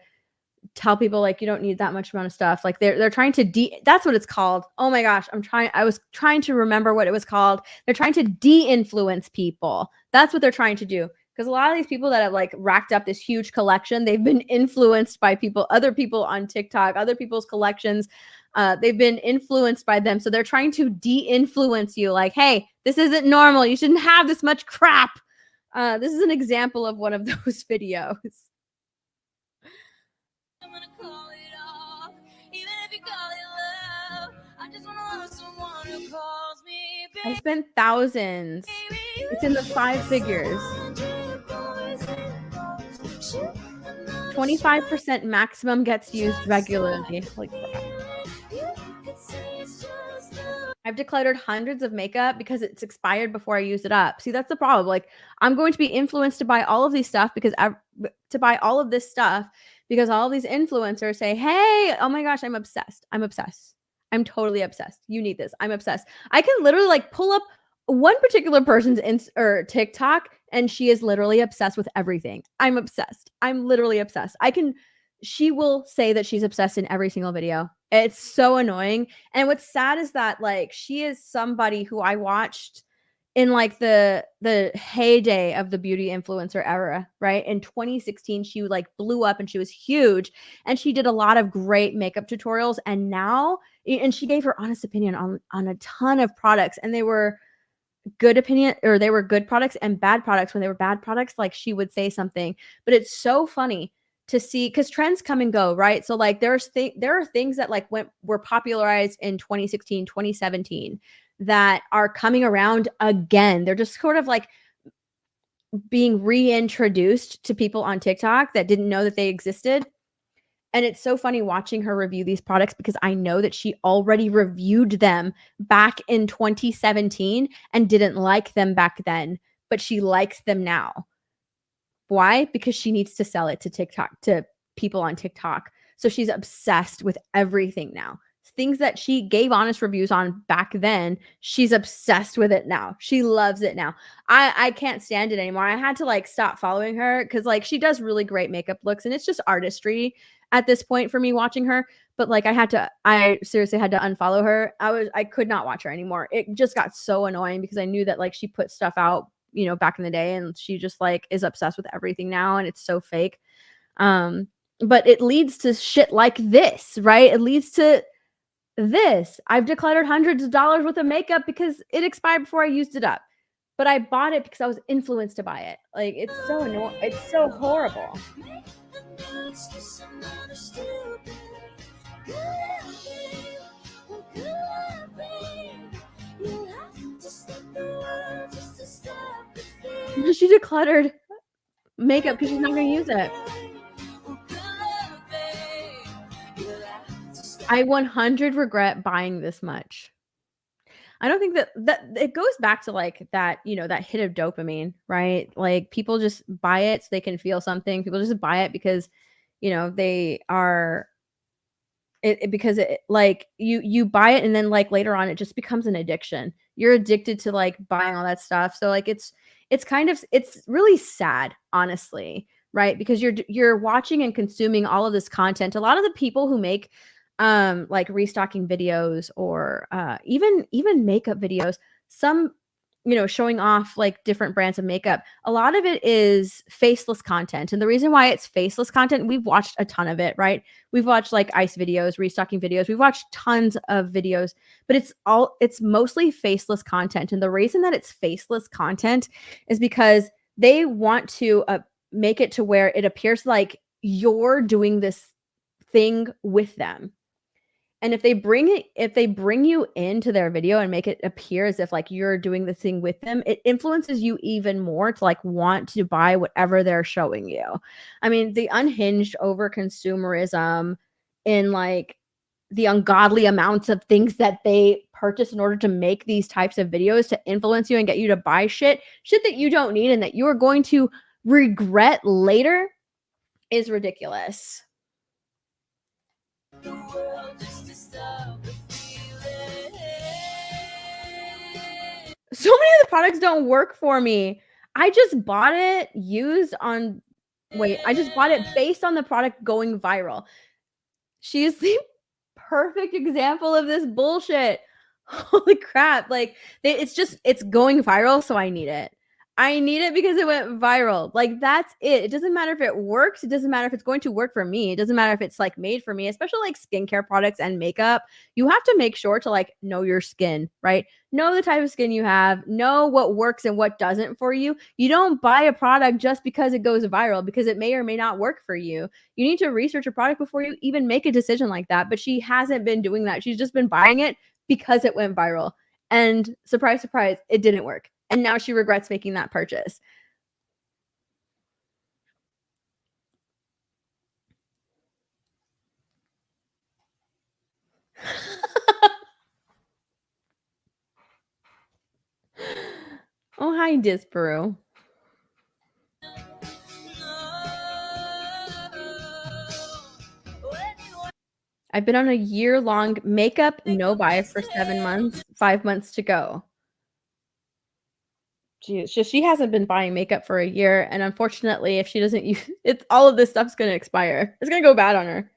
tell people like you don't need that much amount of stuff. Like they're trying to that's what it's called. Oh my gosh, I was trying to remember what it was called. They're trying to de-influence people. That's what they're trying to do. Because a lot of these people that have like racked up this huge collection, they've been influenced by other people on TikTok, other people's collections. They've been influenced by them. So they're trying to de-influence you like, hey, this isn't normal. You shouldn't have this much crap. This is an example of one of those videos. I spent thousands. It's in the 5 figures. 25% maximum gets used regularly. Like, I've decluttered hundreds of makeup because it's expired before I use it up. See, that's the problem. Like, I'm going to be influenced to buy all of these stuff because all of this stuff because all of these influencers say, hey, oh my gosh, I'm obsessed. I'm obsessed. I'm totally obsessed. You need this. I'm obsessed. I can literally like pull up one particular person's TikTok and she is literally obsessed with everything. I'm obsessed. I'm literally obsessed. She will say that she's obsessed in every single video. It's so annoying. And what's sad is that like she is somebody who I watched in like the heyday of the beauty influencer era, right? In 2016, she like blew up and she was huge and she did a lot of great makeup tutorials. And now, and she gave her honest opinion on a ton of products, and they were good opinion, or they were good products and bad products. When they were bad products, like she would say something. But it's so funny to see, because trends come and go, right? So like there are things that like were popularized in 2016, 2017 that are coming around again. They're just sort of like being reintroduced to people on TikTok that didn't know that they existed. And it's so funny watching her review these products, because I know that she already reviewed them back in 2017 and didn't like them back then, but she likes them now. Why? Because she needs to sell it to TikTok, to people on TikTok. So she's obsessed with everything now. Things that she gave honest reviews on back then, she's obsessed with it now. She loves it now. I can't stand it anymore. I had to like stop following her because like she does really great makeup looks, and it's just artistry at this point for me watching her. But like I seriously had to unfollow her. I could not watch her anymore. It just got so annoying because I knew that like she put stuff out, you know, back in the day, and she just like is obsessed with everything now, and it's so fake. But it leads to shit like this, right? It leads to this. I've decluttered hundreds of dollars worth of makeup because it expired before I used it up. But I bought it because I was influenced to buy it. Like, it's so annoying. It's so horrible. She decluttered makeup because she's not going to use it. I 100 regret buying this much. I don't think that it goes back to like that, you know, that hit of dopamine, right? Like people just buy it so they can feel something. People just buy it because, you know, they are because it like you buy it and then like later on it just becomes an addiction. You're addicted to like buying all that stuff. So like it's really sad, honestly, right? Because you're watching and consuming all of this content. A lot of the people who make like restocking videos or even makeup videos, some, you know, showing off like different brands of makeup, a lot of it is faceless content. And the reason why it's faceless content, we've watched a ton of it, right? We've watched like ice videos, restocking videos, we've watched tons of videos, but it's mostly faceless content. And the reason that it's faceless content is because they want to make it to where it appears like you're doing this thing with them. And if they bring you into their video and make it appear as if like you're doing the thing with them, it influences you even more to like want to buy whatever they're showing you. I mean, the unhinged overconsumerism in like the ungodly amounts of things that they purchase in order to make these types of videos to influence you and get you to buy shit that you don't need and that you are going to regret later is ridiculous. So many of the products don't work for me. I just bought it I just bought it based on the product going viral. She is the perfect example of this bullshit. Holy crap. Like it's going viral, so I need it. I need it because it went viral. Like that's it. It doesn't matter if it works. It doesn't matter if it's going to work for me. It doesn't matter if it's like made for me, especially like skincare products and makeup. You have to make sure to like know your skin, right? Know the type of skin you have, know what works and what doesn't for you. You don't buy a product just because it goes viral because it may or may not work for you. You need to research a product before you even make a decision like that. But she hasn't been doing that. She's just been buying it because it went viral. And surprise, surprise, it didn't work. And now she regrets making that purchase. Oh, hi, Disparu. I've been on a year-long makeup no buy for 7 months, 5 months to go. She hasn't been buying makeup for a year, and unfortunately, if she doesn't use it, all of this stuff's going to expire. It's going to go bad on her.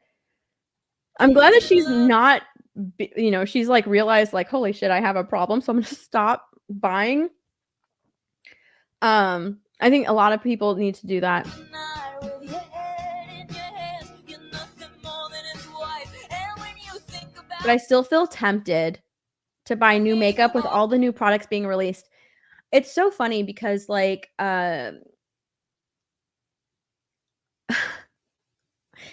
I'm glad that she's not, you know, she's like realized like, holy shit, I have a problem, so I'm gonna stop buying. I think a lot of people need to do that. But I still feel tempted to buy new makeup with all the new products being released. It's so funny because like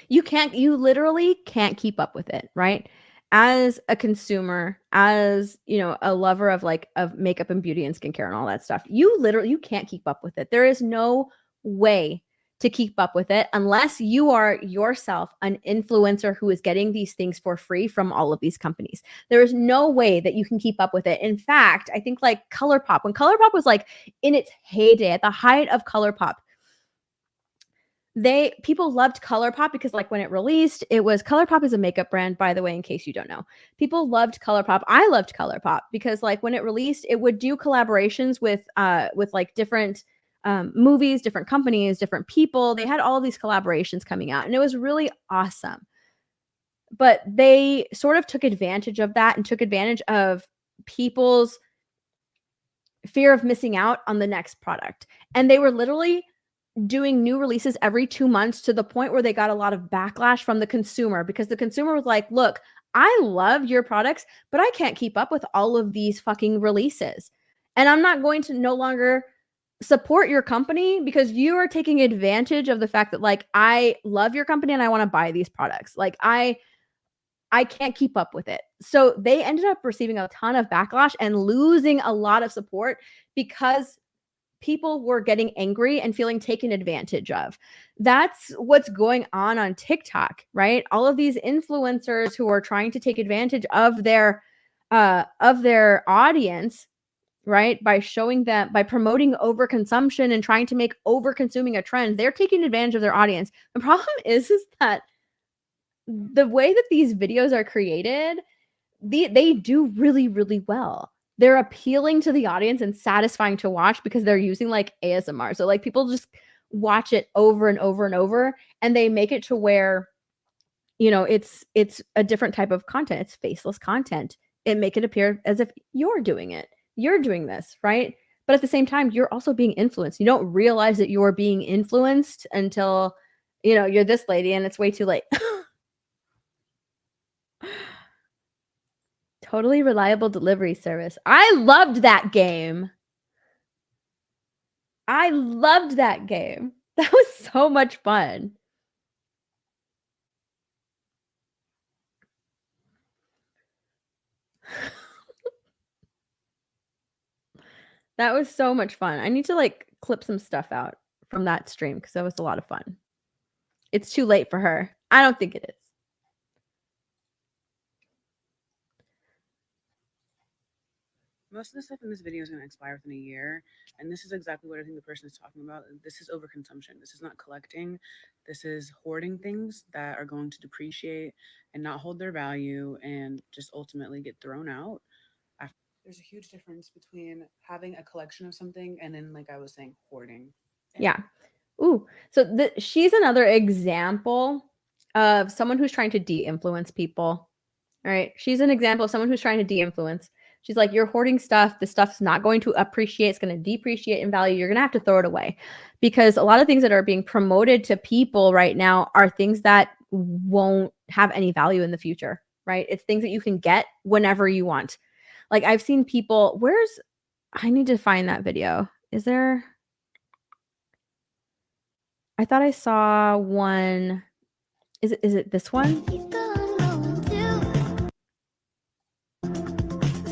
you literally can't keep up with it, right? As a consumer, as, you know, a lover of like of makeup and beauty and skincare and all that stuff, you can't keep up with it. There is no way to keep up with it unless you are yourself an influencer who is getting these things for free from all of these companies. There is no way that you can keep up with it. In fact, I think like ColourPop, when ColourPop was like in its heyday, at the height of ColourPop, people loved ColourPop because like when it released, it was ColourPop is a makeup brand, by the way, in case you don't know. People loved ColourPop. I loved ColourPop because like when it released, it would do collaborations with like different movies, different companies, different people. They had all of these collaborations coming out and it was really awesome. But they sort of took advantage of that and took advantage of people's fear of missing out on the next product. And they were literally doing new releases every 2 months to the point where they got a lot of backlash from the consumer because the consumer was like, look, I love your products, but I can't keep up with all of these fucking releases. And I'm not going to no longer support your company because you are taking advantage of the fact that like, I love your company and I want to buy these products. Like I can't keep up with it. So they ended up receiving a ton of backlash and losing a lot of support because people were getting angry and feeling taken advantage of. That's what's going on TikTok, right? All of these influencers who are trying to take advantage of their audience, right? By promoting overconsumption and trying to make overconsuming a trend, they're taking advantage of their audience. The problem is that the way that these videos are created, they do really, really well. They're appealing to the audience and satisfying to watch because they're using like ASMR. So like people just watch it over and over and over and they make it to where, you know, it's a different type of content. It's faceless content. It make it appear as if you're doing it. You're doing this, right? But at the same time, you're also being influenced. You don't realize that you're being influenced until, you know, you're this lady and it's way too late. Totally Reliable Delivery Service. I loved that game. That was so much fun. That was so much fun. I need to like clip some stuff out from that stream because that was a lot of fun. It's too late for her. I don't think it is. Most of the stuff in this video is going to expire within a year, and this is exactly what I think the person is talking about. This is overconsumption. This is not collecting. This is hoarding things that are going to depreciate and not hold their value and just ultimately get thrown out. There's a huge difference between having a collection of something and then, like I was saying, hoarding. Yeah. Ooh. So she's another example of someone who's trying to de-influence people. All right. She's an example of someone who's trying to de-influence. She's like, you're hoarding stuff. This stuff's not going to appreciate. It's going to depreciate in value. You're going to have to throw it away because a lot of things that are being promoted to people right now are things that won't have any value in the future, right? It's things that you can get whenever you want. Like I've seen people, I need to find that video. Is there? I thought I saw one. Is it this one?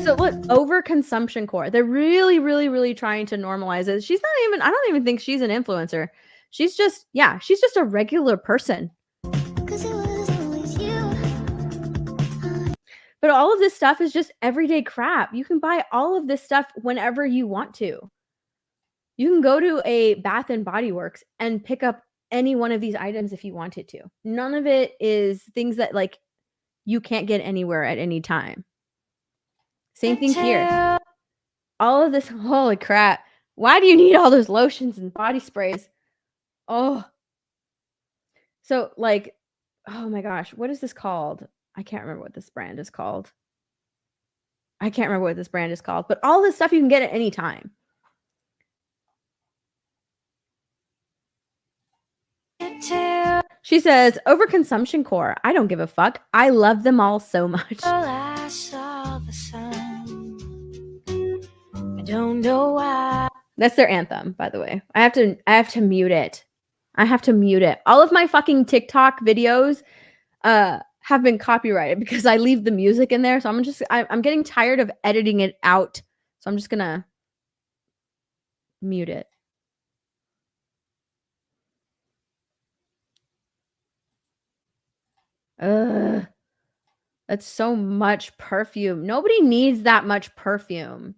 So look, overconsumption core. They're really, really, really trying to normalize it. I don't even think she's an influencer. She's just a regular person. But all of this stuff is just everyday crap. You can buy all of this stuff whenever you want to. You can go to a Bath and Body Works and pick up any one of these items if you wanted to. None of it is things that like you can't get anywhere at any time. Same thing here. All of this, holy crap. Why do you need all those lotions and body sprays? Oh. So like, oh my gosh, what is this called? I can't remember what this brand is called. But all this stuff you can get at any time. She says, overconsumption core. I don't give a fuck. I love them all so much. I saw the sun. I don't know why. That's their anthem, by the way. I have to mute it. All of my fucking TikTok videos have been copyrighted because I leave the music in there. So I'm getting tired of editing it out. So I'm just gonna mute it. Ugh. That's so much perfume. Nobody needs that much perfume.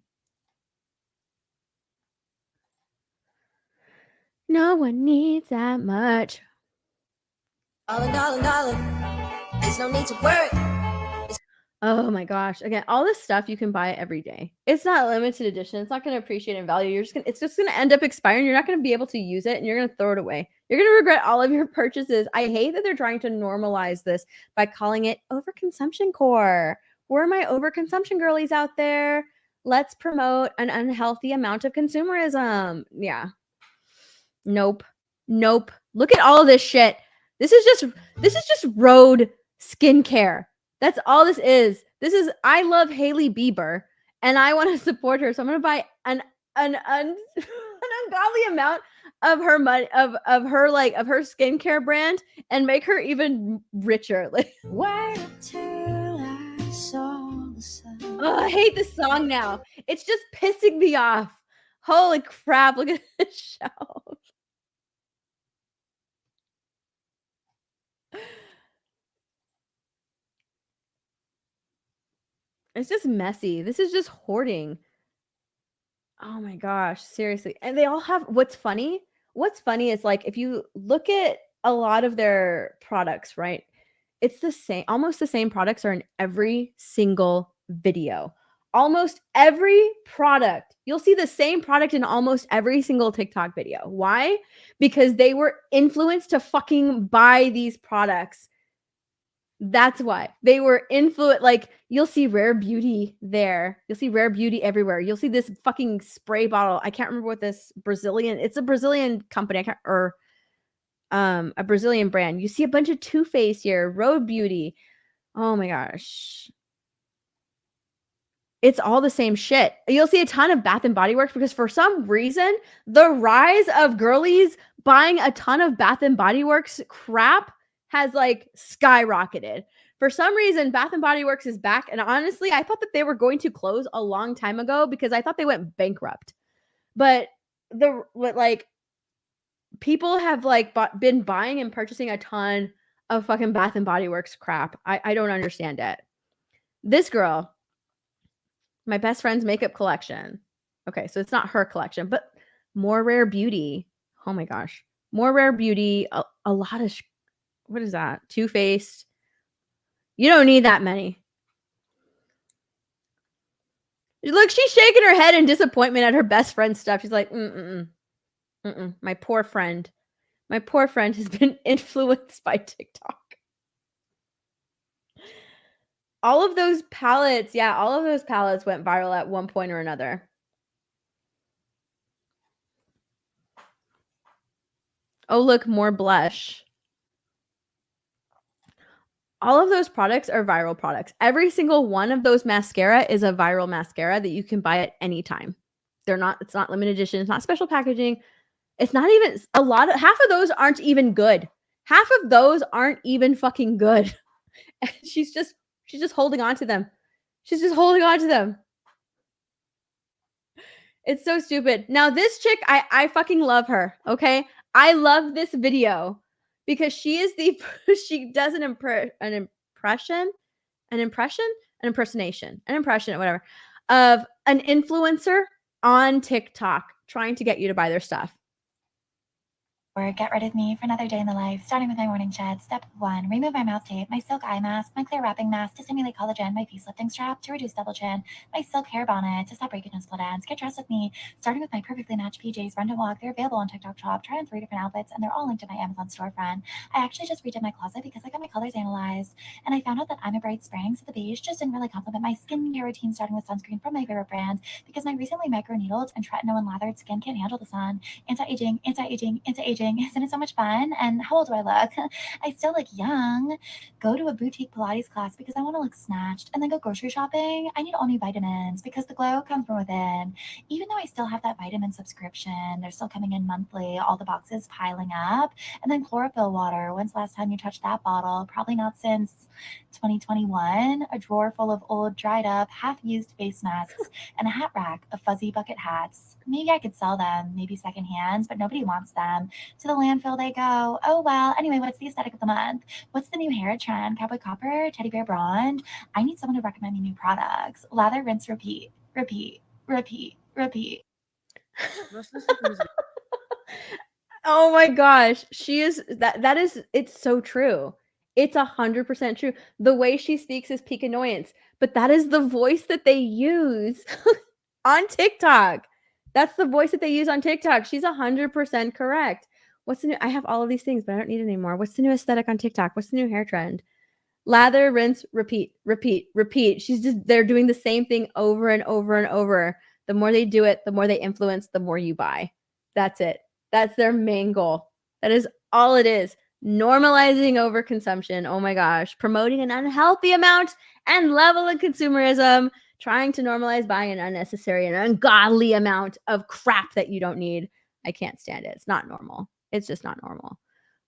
No one needs that much. Darling. There's no need to worry. Oh my gosh. Again, all this stuff you can buy every day. It's not limited edition. It's not going to appreciate in value. It's just going to end up expiring. You're not going to be able to use it and you're going to throw it away. You're going to regret all of your purchases. I hate that they're trying to normalize this by calling it overconsumption core. Where are my overconsumption girlies out there? Let's promote an unhealthy amount of consumerism. Yeah. Nope. Look at all of this shit. This is just road skincare. That's all this is. I love Hailey Bieber and I want to support her. So I'm going to buy an ungodly amount of her money of her skincare brand and make her even richer. Wait till I saw the sun. Oh, I hate this song now. It's just pissing me off. Holy crap, look at this shelf. It's just messy. This is just hoarding. Oh my gosh, seriously. And they all have what's funny is like if you look at a lot of their products, right? It's the same, almost the same products are in every single video. Almost every product. You'll see the same product in almost every single TikTok video. Why? Because they were influenced to fucking buy these products. That's why they were influenced. Like you'll see Rare Beauty there. You'll see Rare Beauty everywhere. You'll see this fucking spray bottle. I can't remember what this it's a Brazilian company. A Brazilian brand. You see a bunch of Too Faced here, Road Beauty. Oh my gosh. It's all the same shit. You'll see a ton of Bath and Body Works because for some reason, the rise of girlies buying a ton of Bath and Body Works crap has like skyrocketed. For some reason, Bath and Body Works is back. And honestly, I thought that they were going to close a long time ago because I thought they went bankrupt. But people have been buying and purchasing a ton of fucking Bath and Body Works crap. I don't understand it. This girl, my best friend's makeup collection. Okay, so it's not her collection, but more Rare Beauty. Oh my gosh. More Rare Beauty. A lot of what is that? Too Faced. You don't need that many. Look, she's shaking her head in disappointment at her best friend's stuff. She's like, my poor friend. My poor friend has been influenced by TikTok. All of those palettes, all of those palettes went viral at one point or another. Oh, look, more blush. All of those products are viral products. Every single one of those mascara is a viral mascara that you can buy at any time. It's not limited edition. It's not special packaging. It's not even half of those aren't even good. Half of those aren't even fucking good. And she's just holding on to them. She's just holding on to them. It's so stupid. Now this chick, I fucking love her. Okay. I love this video because she does an impression, whatever, of an influencer on TikTok trying to get you to buy their stuff. Or get rid of me for another day in the life, starting with my morning shed. Step 1, remove my mouth tape, my silk eye mask, my clear wrapping mask to stimulate collagen, my face lifting strap to reduce double chin, my silk hair bonnet to stop breakage and split ends. Get dressed with me, starting with my perfectly matched PJs, run to walk. They're available on TikTok Shop. Try on 3 different outfits, and they're all linked to my Amazon storefront. I actually just redid my closet because I got my colors analyzed, and I found out that I'm a bright spring, so the beige just didn't really complement my skincare routine, starting with sunscreen from my favorite brand, because my recently microneedled and tretinoin and lathered skin can't handle the sun. Anti-aging, anti-aging, anti-aging. Isn't it so much fun? And how old do I look? I still look young. Go to a boutique Pilates class because I want to look snatched, and then go grocery shopping. I need all new vitamins because the glow comes from within. Even though I still have that vitamin subscription, they're still coming in monthly, all the boxes piling up. And then chlorophyll water. When's the last time you touched that bottle? Probably not since 2021. A drawer full of old, dried up, half-used face masks and a hat rack of fuzzy bucket hats. Maybe I could sell them, maybe secondhand, but nobody wants them. To the landfill they go. Oh well. Anyway, what's the aesthetic of the month? What's the new hair trend? Cowboy copper? Teddy bear blonde? I need someone to recommend me new products. Lather, rinse, repeat. Repeat. Repeat. Repeat. Most of the stuff in this Oh my gosh. She is that is it's so true. It's 100% true. The way she speaks is peak annoyance, but that is the voice that they use on TikTok. That's the voice that they use on TikTok. She's 100% correct. What's the new? I have all of these things, but I don't need it anymore. What's the new aesthetic on TikTok? What's the new hair trend? Lather, rinse, repeat, repeat, repeat. They're doing the same thing over and over and over. The more they do it, the more they influence, the more you buy. That's it. That's their main goal. That is all it is. Normalizing overconsumption. Oh my gosh. Promoting an unhealthy amount and level of consumerism. Trying to normalize buying an unnecessary and ungodly amount of crap that you don't need. I can't stand it. It's not normal. It's just not normal.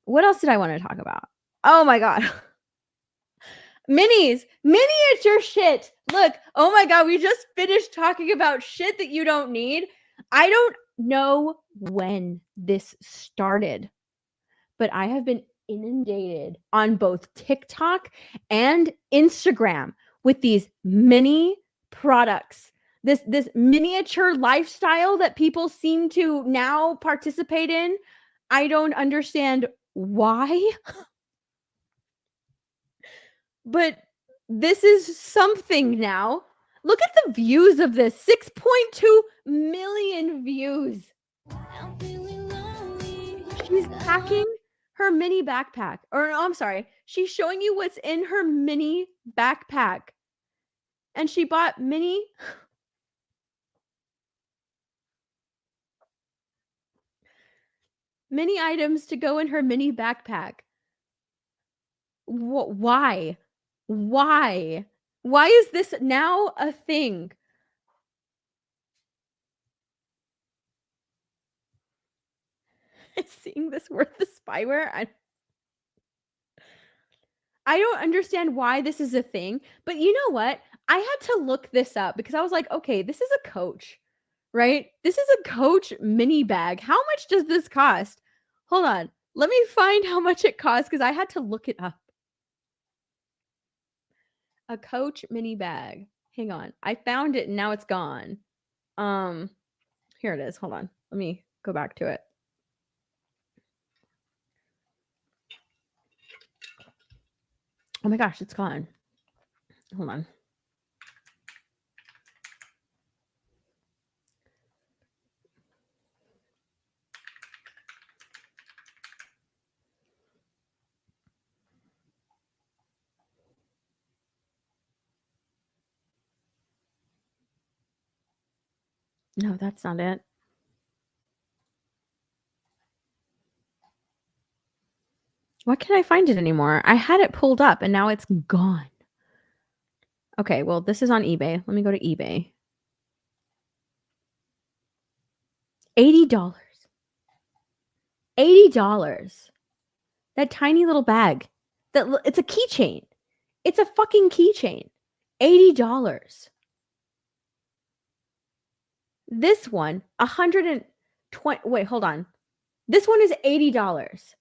What else did I want to talk about? Oh my God. Minis, miniature shit. Look, oh my God, we just finished talking about shit that you don't need. I don't know when this started, but I have been inundated on both TikTok and Instagram with these mini products. This miniature lifestyle that people seem to now participate in. I don't understand why. But this is something now. Look at the views of this. 6.2 million views. She's packing her mini backpack. Or no, I'm sorry. She's showing you what's in her mini backpack. And she bought mini items to go in her mini backpack. Why? Why? Why is this now a thing? Is seeing this worth the spyware? I don't understand why this is a thing, but you know what? I had to look this up because I was like, okay, this is a Coach, right? This is a Coach mini bag. How much does this cost? Hold on. Let me find how much it costs because I had to look it up. A Coach mini bag. Hang on. I found it and now it's gone. Here it is. Hold on. Let me go back to it. Oh my gosh, it's gone. Hold on. No, that's not it. Why can't I find it anymore? I had it pulled up and now it's gone. Okay, well, this is on eBay. Let me go to eBay. $80. $80. That tiny little bag. It's a keychain. It's a fucking keychain. $80. This one, 120. Wait, hold on. This one is $80.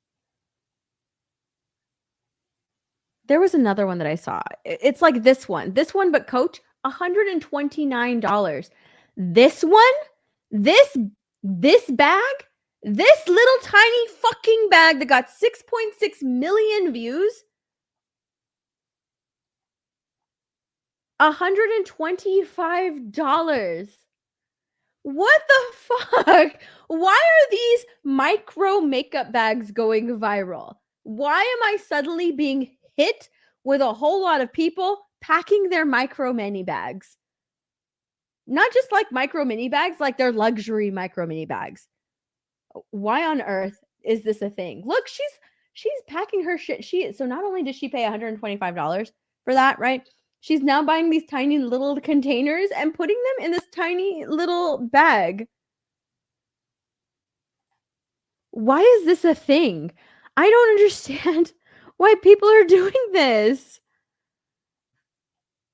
There was another one that I saw. It's like this one, but Coach, $129. This one, this bag, This little tiny fucking bag that got 6.6 million views. $125. What the fuck? Why are these micro makeup bags going viral? Why am I suddenly being hit with a whole lot of people packing their micro mini bags? Not just like micro mini bags, like they're luxury micro mini bags. Why on earth is this a thing? Look, she's packing her shit. So not only did she pay $125 for that, right? She's now buying these tiny little containers and putting them in this tiny little bag. Why is this a thing? I don't understand why people are doing this.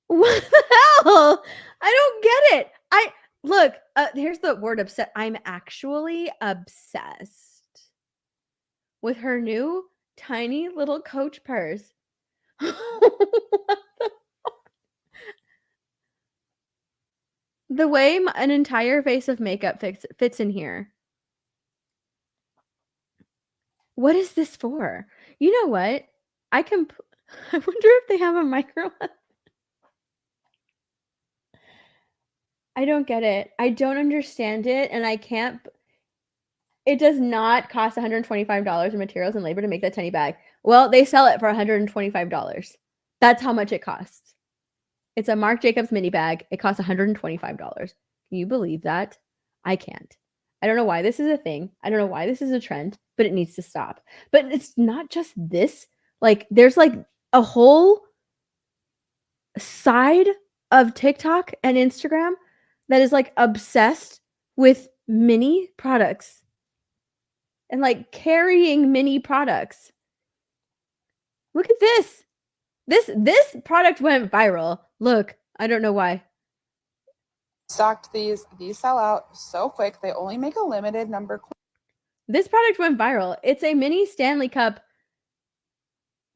What the hell? I don't get it. Look, here's the word upset. I'm actually obsessed with her new tiny little Coach purse. The way an entire face of makeup fits in here. What is this for? You know what? I wonder if they have a micro. I don't get it. I don't understand it, and I can't. It does not cost $125 in materials and labor to make that tiny bag. Well, they sell it for $125. That's how much it costs. It's a Marc Jacobs mini bag. It costs $125. Can you believe that? I can't. I don't know why this is a thing. I don't know why this is a trend, but it needs to stop. But it's not just this. Like, there's like a whole side of TikTok and Instagram that is like obsessed with mini products and like carrying mini products. Look at this. This product went viral. Look, I don't know why. Stocked these sell out so quick. They only make a limited number. This product went viral. It's a mini Stanley Cup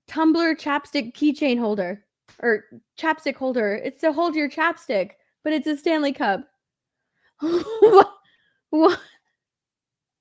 tumbler chapstick keychain holder or chapstick holder. It's to hold your chapstick, but it's a Stanley Cup. What?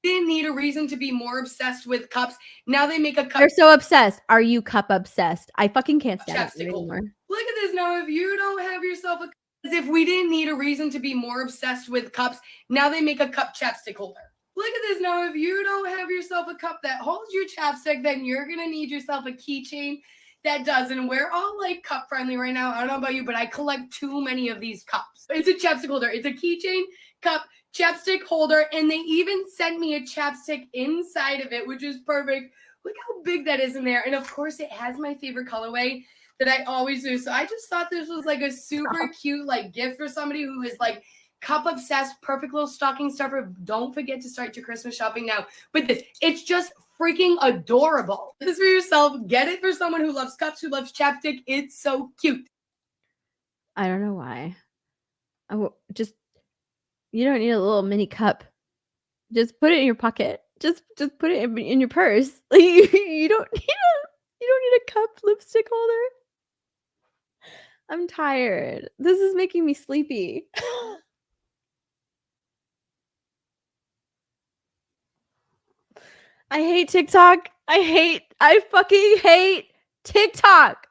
Didn't need a reason to be more obsessed with cups. Now they make a cup. They're so obsessed. Are you cup obsessed? I fucking can't stand it anymore. Look at this. Now, if you don't have yourself a, as if we didn't need a reason to be more obsessed with cups, now they make a cup chapstick holder. Look at this. Now, if you don't have yourself a cup that holds your chapstick, then you're going to need yourself a keychain that doesn't. We're all like cup friendly right now. I don't know about you, but I collect too many of these cups. It's a chapstick holder. It's a keychain, cup, chapstick holder, and they even sent me a chapstick inside of it, which is perfect. Look how big that is in there. And of course, it has my favorite colorway that I always do. So I just thought this was like a super cute like gift for somebody who is like cup obsessed, perfect little stocking stuffer. Don't forget to start your Christmas shopping now. But it's just freaking adorable. This for yourself. Get it for someone who loves cups, who loves chapstick. It's so cute. I don't know why. You don't need a little mini cup. Just put it in your pocket. Just put it in your purse. Like you don't need a cup lipstick holder. I'm tired. This is making me sleepy. I hate TikTok. I fucking hate TikTok.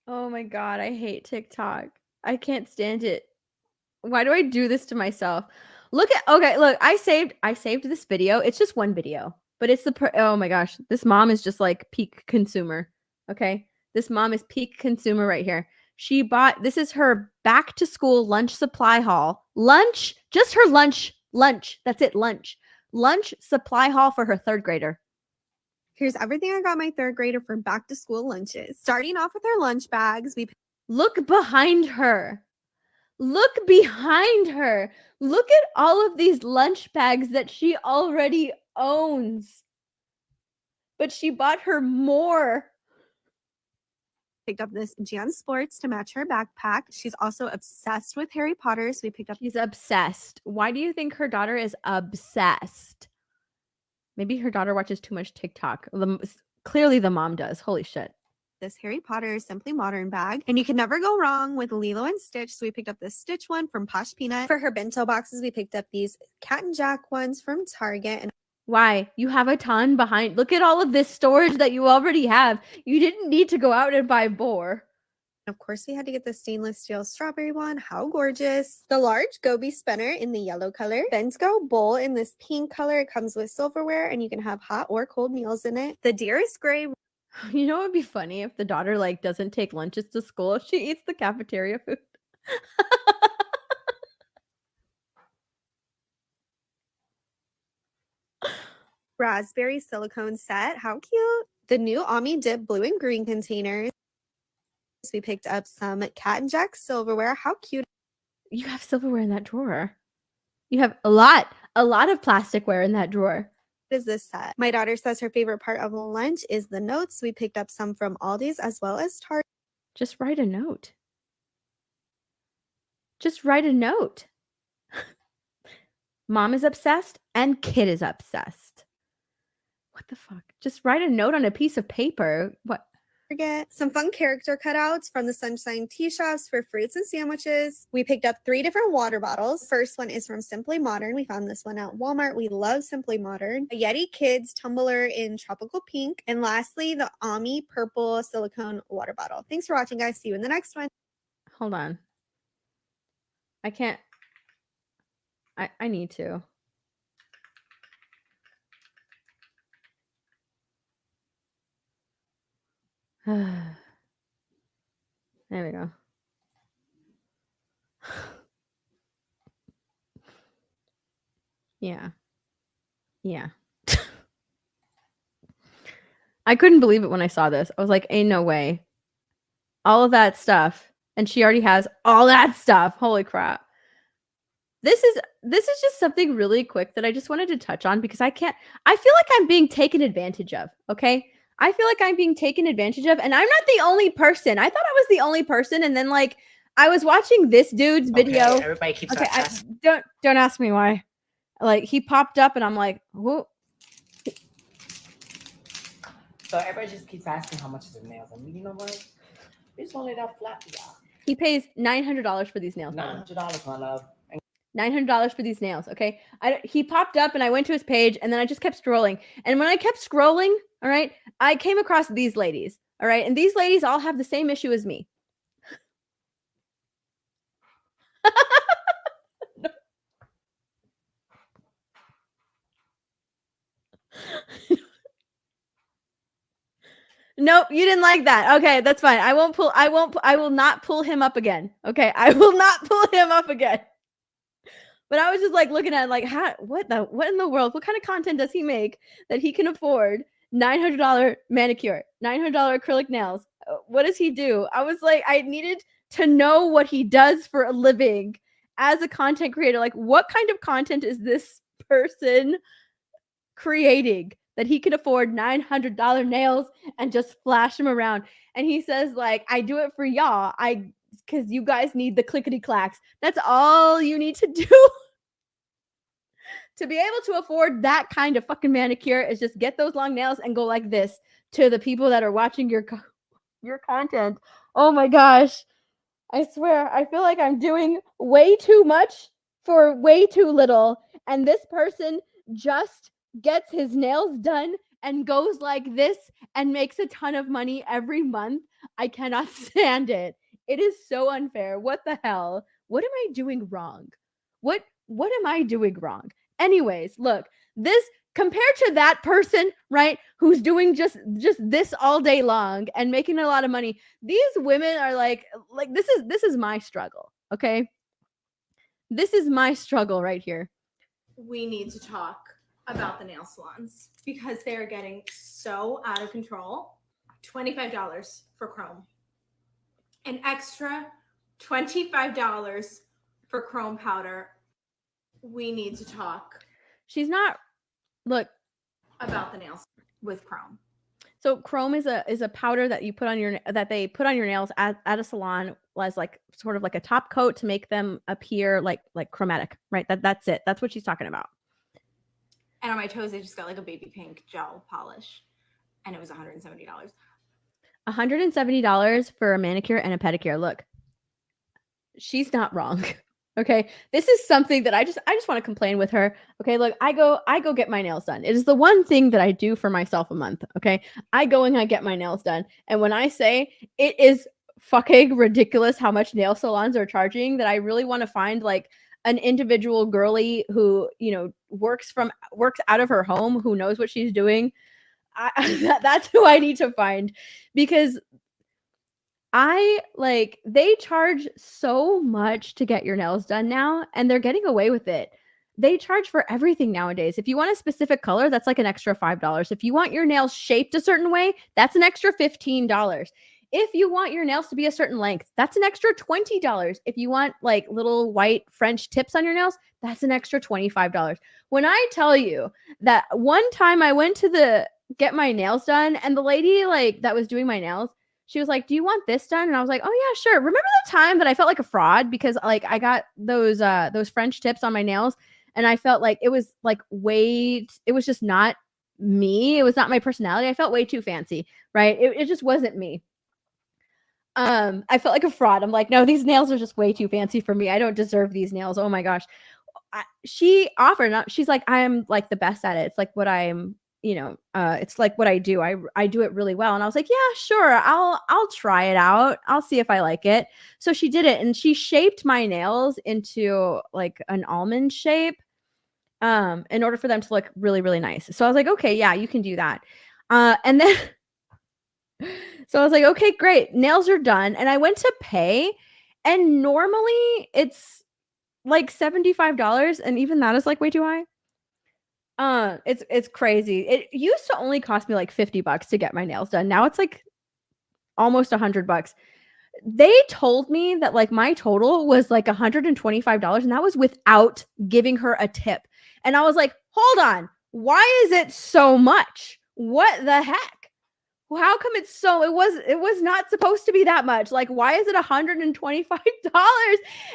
Oh my god, I hate TikTok. I can't stand it. Why do I do this to myself? Look, I saved this video. It's just one video, but it's oh my gosh, this mom is just like peak consumer. Okay? This mom is peak consumer right here. This is her back to school lunch supply haul. Lunch, just her lunch. That's it, lunch. Lunch supply haul for her 3rd grader. Here's everything I got my 3rd grader for back to school lunches. Starting off with her lunch bags. Look behind her. Look behind her. Look at all of these lunch bags that she already owns. But she bought her more. Picked up this Jan Sports to match her backpack. She's also obsessed with Harry Potter, so we picked up. She's obsessed. Why do you think her daughter is obsessed? Maybe her daughter watches too much TikTok. Clearly the mom does. Holy shit. this Harry Potter Simply Modern bag. And you can never go wrong with Lilo and Stitch. So we picked up this Stitch one from Posh Peanut. For her bento boxes, we picked up these Cat and Jack ones from Target. And Why? You have a ton behind. Look at all of this storage that you already have. You didn't need to go out and buy more. of course, we had to get the stainless steel strawberry one. How gorgeous. The large Goby spinner in the yellow color. Bento bowl in this pink color. It comes with silverware and you can have hot or cold meals in it. The Dearest Gray. You know, it would be funny if the daughter like doesn't take lunches to school. She eats the cafeteria food. Raspberry silicone set. How cute. The new Ami Dip blue and green containers. We picked up some Cat and Jack silverware. How cute. You have silverware in that drawer. You have a lot of plasticware in that drawer. What is this set? My daughter says her favorite part of lunch is the notes. We picked up some from Aldi's as well as Target. Just write a note. Just write a note. Mom is obsessed and kid is obsessed. What the fuck? Just write a note on a piece of paper. What? Get some fun character cutouts from the Sunshine Tea Shops for fruits and sandwiches. We picked up 3 different water bottles. First one is from Simply Modern. We found this one at Walmart. We love Simply Modern. A Yeti Kids tumbler in tropical pink. And lastly, the Ami purple silicone water bottle. Thanks for watching, guys. See you in the next one. Hold on. I can't. I need to. There we go. Yeah. Yeah. I couldn't believe it when I saw this. I was like, ain't no way. All of that stuff. And she already has all that stuff. Holy crap. This is just something really quick that I just wanted to touch on because I feel like I'm being taken advantage of. Okay. I feel like I'm being taken advantage of, and I'm not the only person. I thought I was the only person, and then like I was watching this dude's video. Okay, everybody keeps don't ask me why. Like he popped up, and I'm like, who? So everybody just keeps asking how much is the nails. I mean, you know what? It's only that flat, y'all. He pays $900 for these nails. $900, my love. $900 for these nails. Okay. He popped up and I went to his page and then I just kept scrolling. And when I kept scrolling, all right, I came across these ladies. All right. And these ladies all have the same issue as me. Nope, you didn't like that. Okay, that's fine. I will not pull him up again. Okay. I will not pull him up again. But I was just like looking at like what in the world? What kind of content does he make that he can afford $900 manicure, $900 acrylic nails? What does he do? I was like, I needed to know what he does for a living as a content creator. Like, what kind of content is this person creating that he can afford $900 nails and just flash them around? And he says like, I do it for y'all. Because you guys need the clickety clacks. That's all you need to do to be able to afford that kind of fucking manicure is just get those long nails and go like this to the people that are watching your content. Oh my gosh. I swear, I feel like I'm doing way too much for way too little. And this person just gets his nails done and goes like this and makes a ton of money every month. I cannot stand it. It is so unfair. What the hell? What am I doing wrong? What am I doing wrong? Anyways, look, this compared to that person, right, who's doing just this all day long and making a lot of money, these women are like this is my struggle, okay? This is my struggle right here. We need to talk about the nail salons because they're getting so out of control. $25 for chrome. An extra $25 for chrome powder. We need to talk. She's not. Look about the nails with chrome. So chrome is a powder that you put on they put on your nails at a salon as like sort of like a top coat to make them appear like chromatic, right? That's it. That's what she's talking about. And on my toes, I just got like a baby pink gel polish, and it was $170. $170 for a manicure and a pedicure. Look, she's not wrong. Okay, this is something that I just want to complain with her. Okay, look, I go get my nails done. It is the one thing that I do for myself a month. Okay, I go and I get my nails done, and when I say it is fucking ridiculous how much nail salons are charging, that I really want to find like an individual girly who, you know, works out of her home, who knows what she's doing. That's who I need to find, because they charge so much to get your nails done now, and they're getting away with it. They charge for everything nowadays. If you want a specific color, that's like an extra $5. If you want your nails shaped a certain way, that's an extra $15. If you want your nails to be a certain length, that's an extra $20. If you want like little white French tips on your nails, that's an extra $25. When I tell you that one time I went to get my nails done, and the lady like that was doing my nails, she was like, "Do you want this done?" And I was like, "Oh yeah, sure." Remember the time that I felt like a fraud because like I got those French tips on my nails, and I felt like it was like it was just not me. It was not my personality. I felt way too fancy, right? It just wasn't me. I felt like a fraud. I'm like, no, these nails are just way too fancy for me. I don't deserve these nails. Oh my gosh. She offered, she's like, I'm like the best at it. It's like what I'm, you know, it's like what I do. I do it really well. And I was like, yeah, sure. I'll try it out. I'll see if I like it. So she did it, and she shaped my nails into like an almond shape, in order for them to look really, really nice. So I was like, okay, yeah, you can do that. And then, so I was like, okay, great. Nails are done. And I went to pay, and normally it's like $75. And even that is like way too high. It's crazy. It used to only cost me like $50 to get my nails done. Now it's like almost $100. They told me that like my total was like $125, and that was without giving her a tip. And I was like, hold on, why is it so much? What the heck? How come it's so, it was not supposed to be that much. Like, why is it $125?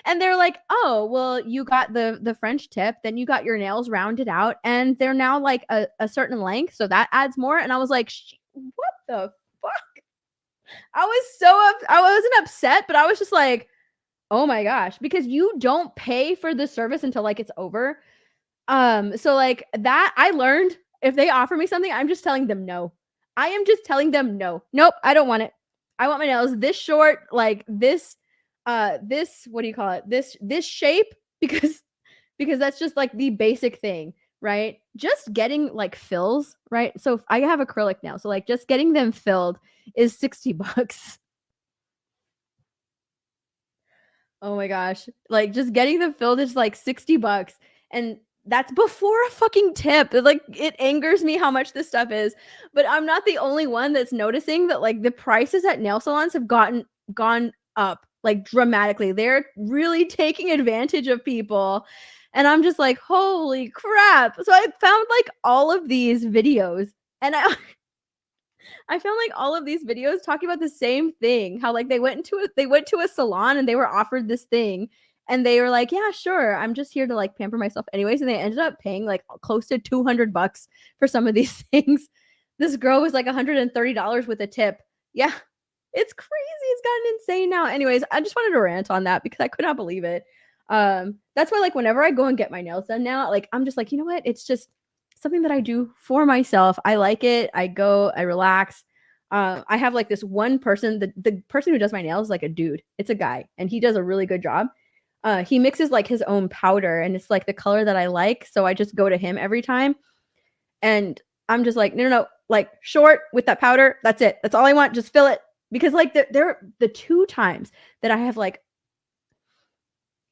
And they're like, oh, well, you got the French tip, then you got your nails rounded out, and they're now like a certain length. So that adds more. And I was like, what the fuck? I wasn't upset, but I was just like, oh my gosh, because you don't pay for the service until like it's over. So like that, I learned if they offer me something, I'm just telling them no. I am just telling them no. Nope, I don't want it. I want my nails this short, like this, what do you call it? This shape, because that's just like the basic thing, right? Just getting like fills, right? So if I have acrylic nails, so like just getting them filled is $60. Oh my gosh. Like just getting them filled is like $60. And that's before a fucking tip. Like, it angers me how much this stuff is. But I'm not the only one that's noticing that like the prices at nail salons have gone up like dramatically. They're really taking advantage of people. And I'm just like, holy crap. So I found like all of these videos, and I found like all of these videos talking about the same thing. How like they went to a salon and they were offered this thing. And they were like, yeah, sure. I'm just here to like pamper myself anyways. And they ended up paying like close to $200 for some of these things. This girl was like $130 with a tip. Yeah, it's crazy. It's gotten insane now. Anyways, I just wanted to rant on that because I could not believe it. That's why like whenever I go and get my nails done now, like I'm just like, you know what? It's just something that I do for myself. I like it. I go, I relax. I have like this one person, the person who does my nails is like a dude. It's a guy, and he does a really good job. He mixes like his own powder, and it's like the color that I like. So I just go to him every time. And I'm just like, no, like short with that powder. That's it. That's all I want. Just fill it. Because like the two times that I have like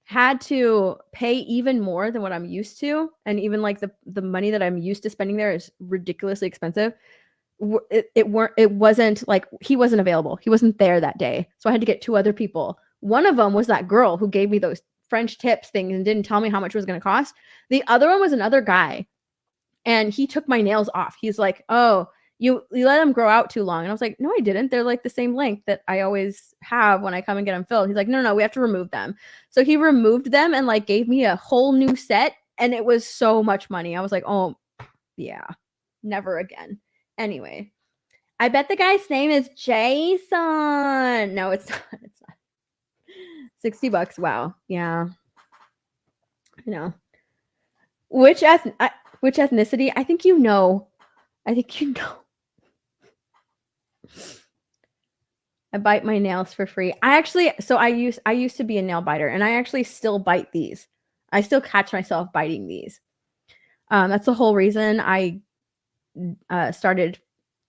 had to pay even more than what I'm used to. And even like the money that I'm used to spending there is ridiculously expensive. It wasn't like, he wasn't available. He wasn't there that day. So I had to get two other people. One of them was that girl who gave me those French tips things and didn't tell me how much it was going to cost. The other one was another guy, and he took my nails off. He's like, oh, you let them grow out too long. And I was like, no, I didn't. They're like the same length that I always have when I come and get them filled. He's like, no, we have to remove them. So he removed them and like gave me a whole new set. And it was so much money. I was like, oh yeah, never again. Anyway, I bet the guy's name is Jason. No, it's not. It's not. $60. Wow. Yeah. You know. Which ethnicity? I think you know. I think you know. I bite my nails for free. I used to be a nail biter, and I actually still bite these. I still catch myself biting these. That's the whole reason I started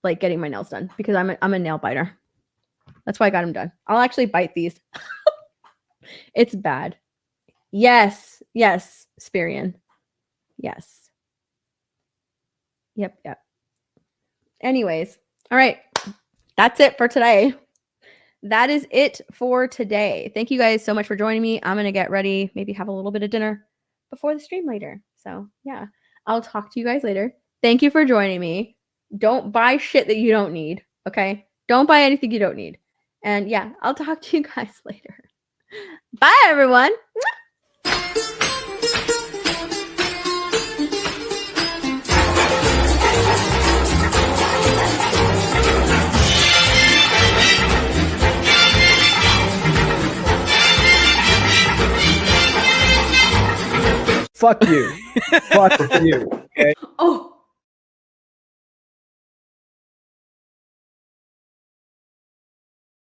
like getting my nails done, because I'm a nail biter. That's why I got them done. I'll actually bite these. It's bad. Yes, Spirian. Yes. Yep. Anyways, all right. That's it for today. That is it for today. Thank you guys so much for joining me. I'm going to get ready, maybe have a little bit of dinner before the stream later. So, yeah, I'll talk to you guys later. Thank you for joining me. Don't buy shit that you don't need, okay? Don't buy anything you don't need. And yeah, I'll talk to you guys later. Bye, everyone. Fuck you. Fuck you. Okay. Oh.